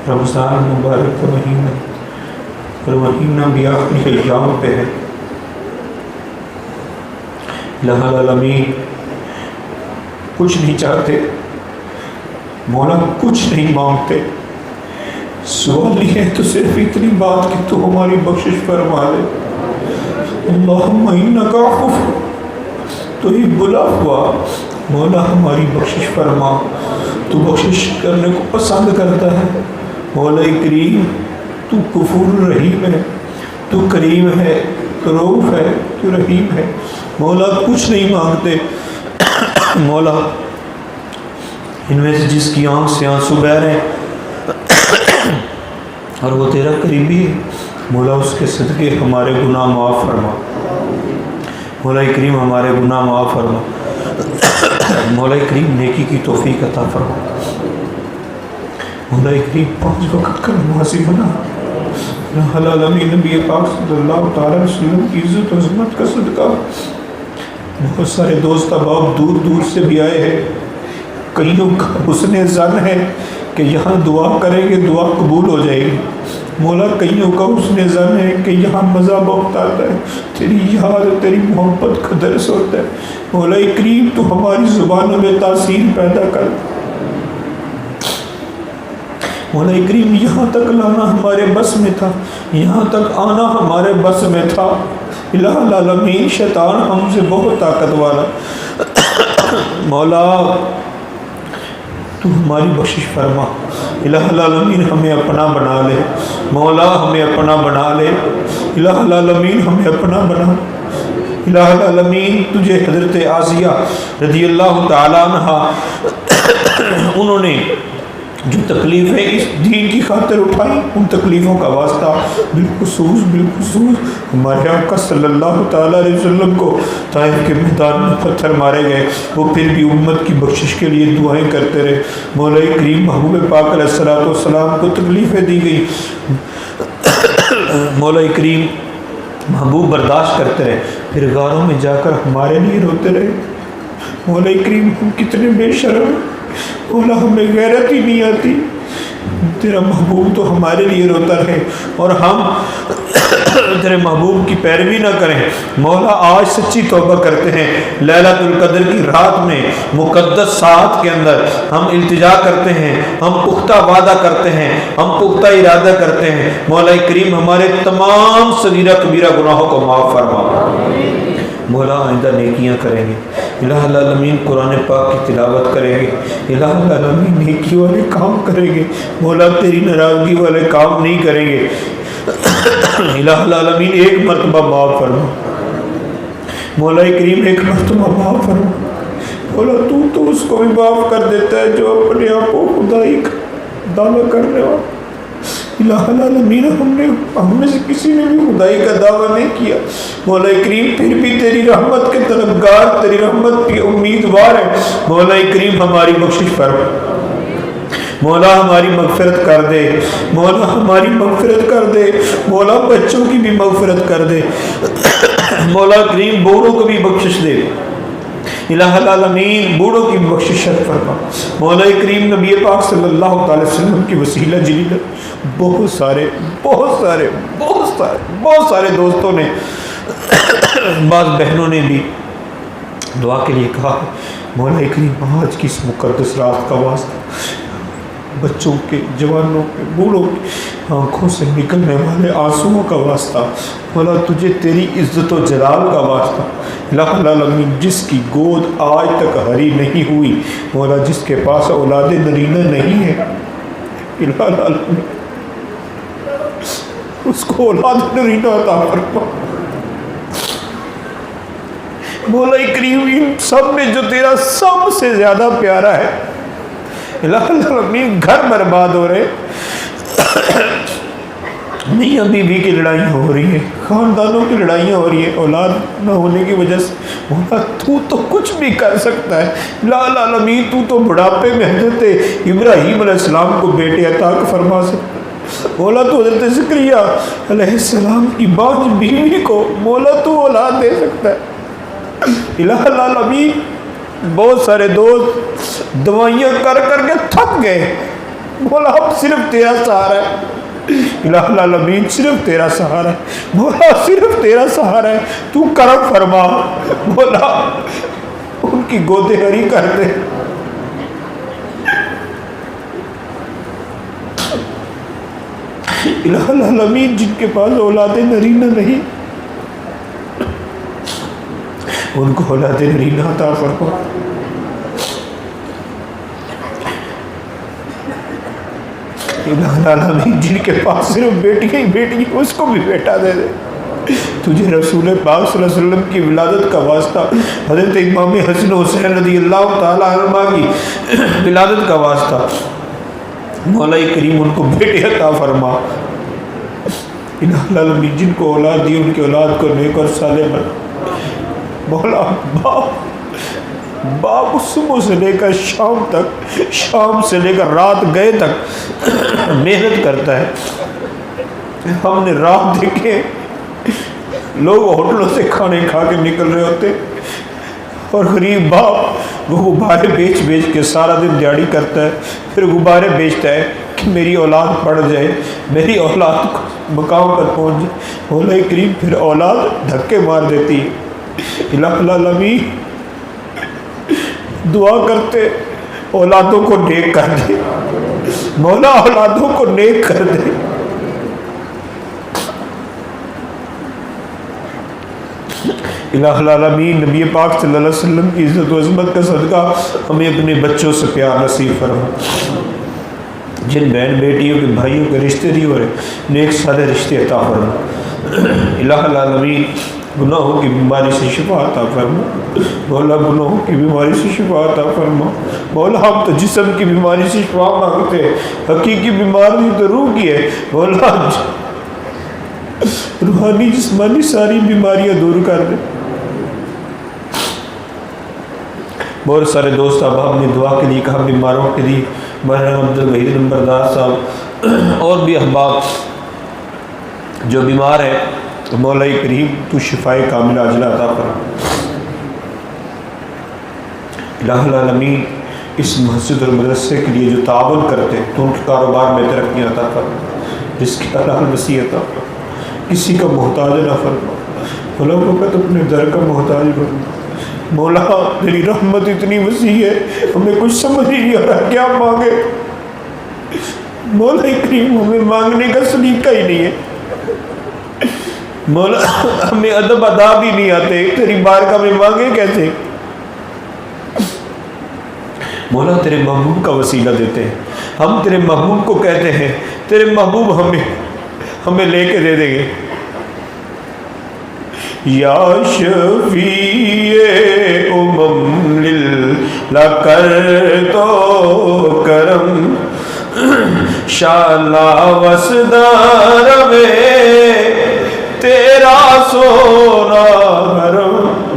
رمضان مبارک کا مہینہ، اور مہینہ بھی آخری ایام پہ ہے، الہ العالمین کچھ نہیں چاہتے مولا، کچھ نہیں مانگتے، سوال یہ ہے تو صرف اتنی بات کہ تو ہماری بخشش فرما دے۔ اللہم انک عفو تحب العفو، مولا ہماری بخشش فرما، تو بخشش کرنے کو پسند کرتا ہے۔ مولا کریم تو غفور رحیم ہے، تو کریم ہے، تو رؤوف ہے، تو رحیم ہے، مولا کچھ نہیں مانگتے۔ مولا ان میں سے جس کی آنکھ سے آنسو بہہ رہے ہیں اور وہ تیرا قریبی ہے، مولا اس کے صدقے ہمارے گناہ معاف فرما، مولا کریم ہمارے گناہ معاف فرما، مولا کریم نیکی کی توفیق عطا فرما، مولا کریم 5 وقت کا نمازی بنا، العالمین نبی پاک صلی اللہ تعالیٰ علیہ وسلم کی عزت و عظمت کا صدقہ۔ بہت سارے دوست احباب دور دور سے بھی آئے ہیں، کئیوں کا حسن ظن ہے کہ یہاں دعا کریں گے دعا قبول ہو جائے گی، مولا کئیوں کا حسن ظن ہے کہ یہاں مزہ بہت آتا ہے، تیری یاد تیری محبت کا درس ہوتا ہے، مولا کریم تو ہماری زبانوں میں تاثیر پیدا کر۔ مولا کریم یہاں تک لانا ہمارے بس میں تھا، یہاں تک آنا ہمارے بس میں تھا، الہ العالمین شیطان ہم سے بہت طاقت والا، مولا تو ہماری بخشش فرما، الہ العالمین ہمیں اپنا بنا لے، مولا ہمیں اپنا بنا لے، الہ العالمین ہمیں اپنا بنا، الہ العالمین تجھے حضرت آسیہ رضی اللہ تعالیٰ عنہ انہوں نے جو تکلیفیں اس دین کی خاطر اٹھائی، ان تکلیفوں کا واسطہ بالخصوص ہمارے آقا صلی اللہ تعالیٰ علیہ وسلم کو طائف کے میدان میں پتھر مارے گئے، وہ پھر بھی امت کی بخشش کے لیے دعائیں کرتے رہے، مولا کریم محبوب پاک علیہ السلام کو تکلیفیں دی گئی، مولا کریم محبوب برداشت کرتے رہے، پھر غاروں میں جا کر ہمارے لیے روتے رہے، مولا کریم ہم کتنے بے شرم، مولا ہمیں غیرت ہی نہیں آتی، تیرا محبوب تو ہمارے لیے روتا رہے اور ہم تیرے محبوب کی پیروی نہ کریں، مولا آج سچی توبہ کرتے ہیں، لیلۃ القدر کی رات میں مقدس ساعت کے اندر ہم التجا کرتے ہیں، ہم پختہ وعدہ کرتے ہیں، ہم پختہ ارادہ کرتے ہیں، مولا کریم ہمارے تمام صغیرہ کبیرہ گناہوں کو معاف فرما، مولا آئندہ نیکیاں کریں گے، الہ العالمین قرآن پاک کی تلاوت کریں گے، الہ العالمین نیکی والے کام کریں گے، مولا تیری ناراضگی والے کام نہیں کریں گے، الہ العالمین ایک مرتبہ معاف فرما، مولا کریم ایک مرتبہ معاف فرما۔ مولا تو اس کو بھی معاف کر دیتا ہے جو اپنے آپ کو خدائی کا دعویٰ کرنے والا۔ الہ العالمین ہم میں سے کسی نے بھی خدائی کا دعویٰ نہیں کیا مولا کریم، پھر بھی تیری رحمت کے طلبگار، تیری رحمت کی امیدوار ہے۔ مولا کریم ہماری بخشش فرما، مولا ہماری مغفرت کر دے، مولا ہماری مغفرت کر دے، مولا بچوں کی بھی مغفرت کر دے، مولا کریم بوڑھوں کو بھی بخشش دے، الہ العالمین بوڑھوں کی بخشش فرما۔ مولا کریم نبی پاک صلی اللہ تعالی وسلم کی وسیلہ جلیلہ بہت سارے دوستوں نے، بعض بہنوں نے بھی دعا کے لیے کہا، مولا کریم آج کی اس مقدس رات کا واسطہ، بچوں کے، جوانوں کے، بوڑھوں کی آنکھوں سے نکلنے والے آنسوؤں کا واسطہ، مولا تجھے تیری عزت و جلال کا واسطہ، الہ العالمین جس کی گود آج تک ہری نہیں ہوئی، مولا جس کے پاس اولاد نرینہ نہیں ہے، الہ العالمین اس کو اولاد نرینہ عطا فرما۔ مولا کریم ان سب میں جو تیرا سب سے زیادہ پیارا ہے، الہ العالمین گھر برباد ہو رہے، میاں بیوی کی لڑائیاں ہو رہی ہیں، خاندانوں کی لڑائیاں ہو رہی ہیں اولاد نہ ہونے کی وجہ سے، مولا تو کچھ بھی کر سکتا ہے، الہ العالمین تو بڑھاپے میں حضرت ابراہیم علیہ السلام کو بیٹے عطا فرما سکتا ہے، مولا تو حضرت زکریا علیہ السلام کی بانجھ بیوی کو مولا تو اولاد دے سکتا ہے، الہ العالمین بہت سارے دوست دوائیاں کر کے تھک گئے، مولا اب صرف تیرا سہارا ہے، الہ العالمین صرف تیرا سہارا ہے، مولا صرف تیرا سہارا ہے، تو کرم فرما، مولا ان کی گودیں ہری کر دے، الہ العالمین جن کے پاس اولاد نرینہ نہیں ان کو اولاد نرینہ عطا فرما، الہ العالمین جن کے پاس صرف بیٹیاں ہی بیٹی اس کو بھی بیٹا دے دے، تجھے رسول پاک صلی اللہ علیہ وسلم کی ولادت کا واسطہ، حضرت امام حسن حسین رضی اللہ تعالی عنہما کی ولادت کا واسطہ، مولا کریم ان کو بیٹے عطا فرما، الہ العالمین جن کو اولاد دی ان کی اولاد کو نیک اور صالح بنا، مولا باپ صبح سے لے کر شام تک، شام سے لے کر رات گئے تک محنت کرتا ہے، ہم نے رات دیکھے لوگ ہوٹلوں سے کھانے کھا کے نکل رہے ہوتے اور غریب باپ وہ غبارے بیچ کے سارا دن دیہڑی کرتا ہے، پھر غبارے بیچتا ہے کہ میری اولاد پڑھ جائے، میری اولاد کو مقام پر پہنچ جائے، مولا کریم پھر اولاد دھکے مار دیتی ہے، الہ العالمین دعا کرتے اولادوں کو نیک کر دے، مولا اولادوں کو نیک کر دے، الہ العالمین نبی پاک صلی اللہ علیہ وسلم کی عزت و عظمت کا صدقہ ہمیں اپنے بچوں سے پیار نصیب فرما، جن بہن بیٹیوں کے بھائیوں کے رشتے نہیں ہو رہے نیک صالح رشتے عطا فرما، الہ العالمین گناہوں کی بیماری سے شفا عطا فرما، مولا گناہوں کی بیماری سے شفا عطا فرما، مولا ہم تو جسم کی بیماری سے شفا مانگتے ہیں، حقیقی بیماری تو روح کی ہے، مولا روحانی جسمانی ساری بیماریاں دور کر دے۔ بہت سارے دوست احباب نے دعا کے لیے کہا، بیماروں کے لیے، مرحوم عبدالوحید نمبردار صاحب اور بھی احباب جو بیمار ہیں، مولا کریم تو شفائے کاملہ عاجلہ عطا فرما، الہ العالمین اس مسجد اور مدرسے کے لیے جو تعاون کرتے ہیں تو ان کے کاروبار میں ترقی عطا فرما، جس کی حلال وسیع عطا فرما، کسی کا محتاج نہ فرما، مولا وقت اپنے در کا محتاج فرما، مولا تیری رحمت اتنی وسیع ہے ہمیں کچھ سمجھ ہی نہیں آ رہا کیا مانگے، مولا کریم ہمیں مانگنے کا سلیقہ ہی نہیں ہے، مولا ہمیں ادب ادا بھی نہیں آتے، تیری بارگاہ میں مانگے کیسے، مولا تیرے محبوب کا وسیلہ دیتے ہیں، ہم تیرے محبوب کو کہتے ہیں، تیرے محبوب ہمیں لے کے دے دیں گے، یا شفیع للہ کر دو کرم شالا وسدار میں تیرا سونا حرم.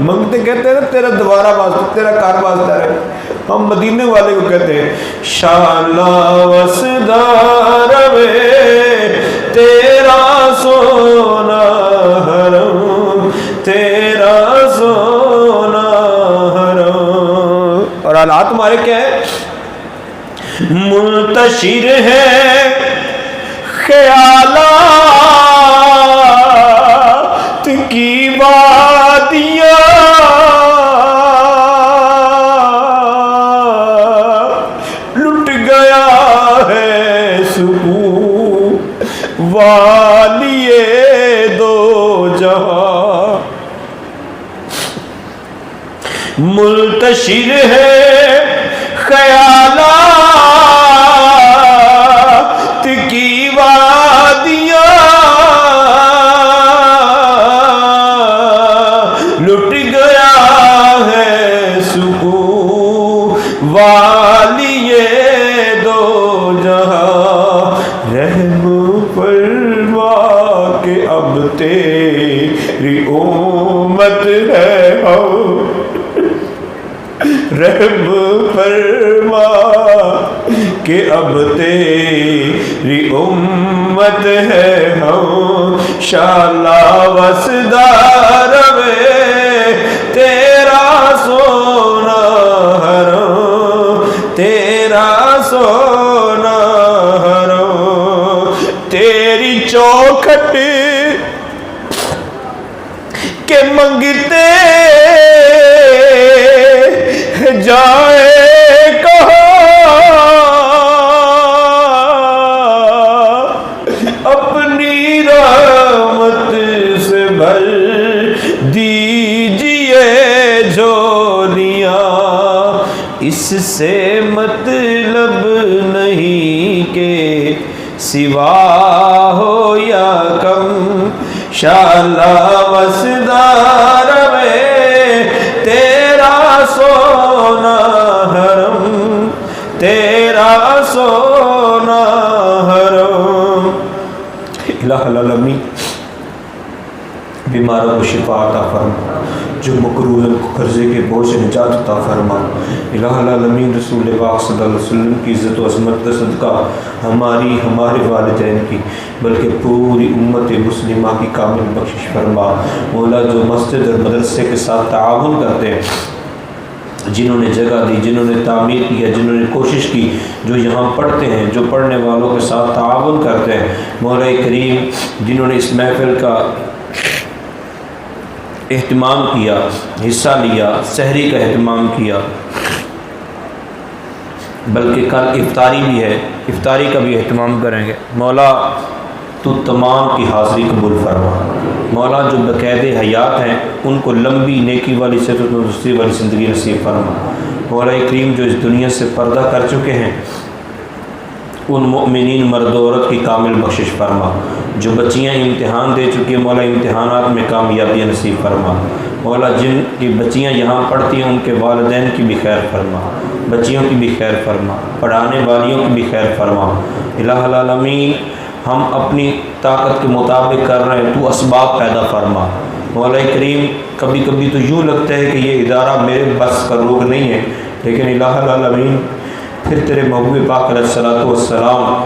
منگتے کہتے ہیں تیرا دوبارہ واسطہ تیرا کار واسطہ ہے. ہم مدینے والے کو کہتے ہیں شالا وسدار میں تیرا سونا حرم تیرا سونا حرم. اور حالات ہمارے کیا ہے؟ منتشر ہے خیالات کی وادیاں لٹ گیا ہے سکون والیے دو جہاں. منتشر ہے خیالات کی وادیاں لٹ گیا ہے سکون والیے دو جہاں. رحم فرما کہ اب تیری امت ہے ہم رحم فرما کہ اب تیری امت ہے ہم شالا وسدار میں تیرا سونا حرم تیرا سونا حرم. تیری چوکھٹ کے منگتے جائے کہاں اپنی رحمت سے بھر دیجئے جھولیاں. اس سے مطلب نہیں کہ سوا ہو یا کم شالا وسدار میں تیرا سونا حرم تیرا سونا حرم. الہ العالمین بیماروں کو شفا عطا فرما جو مکروہن کو قرضے کے بوجھ سے نجات عطا فرما. الہ العالمین رسول پاک صلی اللہ علیہ وسلم کی عزت و عظمت کا صدقہ ہماری ہمارے والدین کی بلکہ پوری امت مسلمہ کی کامل بخشش فرما. مولا جو مسجد اور مدرسے کے ساتھ تعاون کرتے ہیں جنہوں نے جگہ دی جنہوں نے تعمیر کیا جنہوں نے کوشش کی جو یہاں پڑھتے ہیں جو پڑھنے والوں کے ساتھ تعاون کرتے ہیں مولا کریم جنہوں نے اس محفل کا اہتمام کیا حصہ لیا سحری کا اہتمام کیا بلکہ کل افطاری بھی ہے افطاری کا بھی اہتمام کریں گے. مولا تو تمام کی حاضری قبول فرما. مولا جو بقید حیات ہیں ان کو لمبی نیکی والی صحت و تندرستی والی زندگی نصیب فرما. مولا کریم جو اس دنیا سے پردہ کر چکے ہیں ان مؤمنین مرد و عورت کی کامل بخشش فرما. جو بچیاں امتحان دے چکی ہیں مولا امتحانات میں کامیابیاں نصیب فرما. مولا جن کی بچیاں یہاں پڑھتی ہیں ان کے والدین کی بھی خیر فرما بچیوں کی بھی خیر فرما پڑھانے والیوں کی بھی خیر فرما. الہ العالمین ہم اپنی طاقت کے مطابق کر رہے ہیں تو اسباب پیدا فرما. مولا کریم کبھی کبھی تو یوں لگتا ہے کہ یہ ادارہ میرے بس کا روگ نہیں ہے لیکن الہ العالمین پھر تیرے محبوب پاک علیہ الصلوۃ والسلام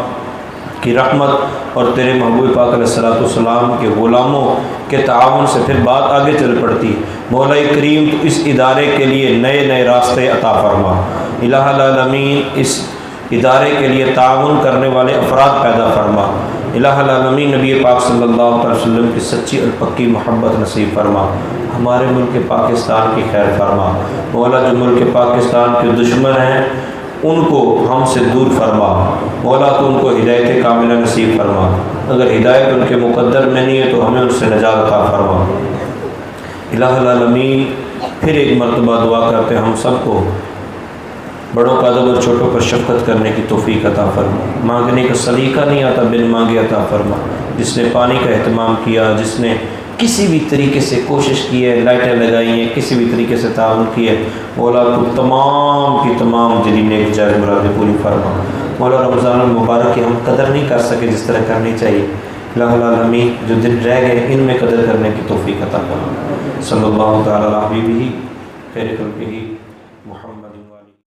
کی رحمت اور تیرے محبوب پاک علیہ الصلوۃ والسلام کے غلاموں کے تعاون سے پھر بات آگے چل پڑتی. مولا کریم تو اس ادارے کے لیے نئے نئے راستے عطا فرما. الہ العالمین اس ادارے کے لیے تعاون کرنے والے افراد پیدا فرما. الہ العالمین نبی پاک صلی اللہ علیہ وسلم کی سچی اور پکی محبت نصیب فرما. ہمارے ملک پاکستان کی خیر فرما. مولا جو ملک پاکستان کے دشمن ہیں ان کو ہم سے دور فرما. مولا تو ان کو ہدایت کاملہ نصیب فرما. اگر ہدایت ان کے مقدر میں نہیں ہے تو ہمیں ان سے نجات عطا فرما. الہ العالمین پھر ایک مرتبہ دعا کرتے ہیں ہم سب کو بڑوں کا ادب اور چھوٹوں پر شفقت کرنے کی توفیق عطا فرما. مانگنے کا سلیقہ نہیں آتا بن مانگے عطا فرما. جس نے پانی کا اہتمام کیا جس نے کسی بھی طریقے سے کوشش کی ہے، لائٹیں لگائی ہیں، کسی بھی طریقے سے تعاون کیا ہے، مولا تو تمام کی تمام جلی نیک جائز مرادیں پوری فرما۔ مولا رمضان المبارک کی ہم قدر نہیں کر سکے جس طرح کرنی چاہیے، الہ العالمین جو دن رہ گئے ان میں قدر کرنے کی توفیق عطا فرما۔ صلی اللہ تعالی علی حبیبہ خیر خلقہ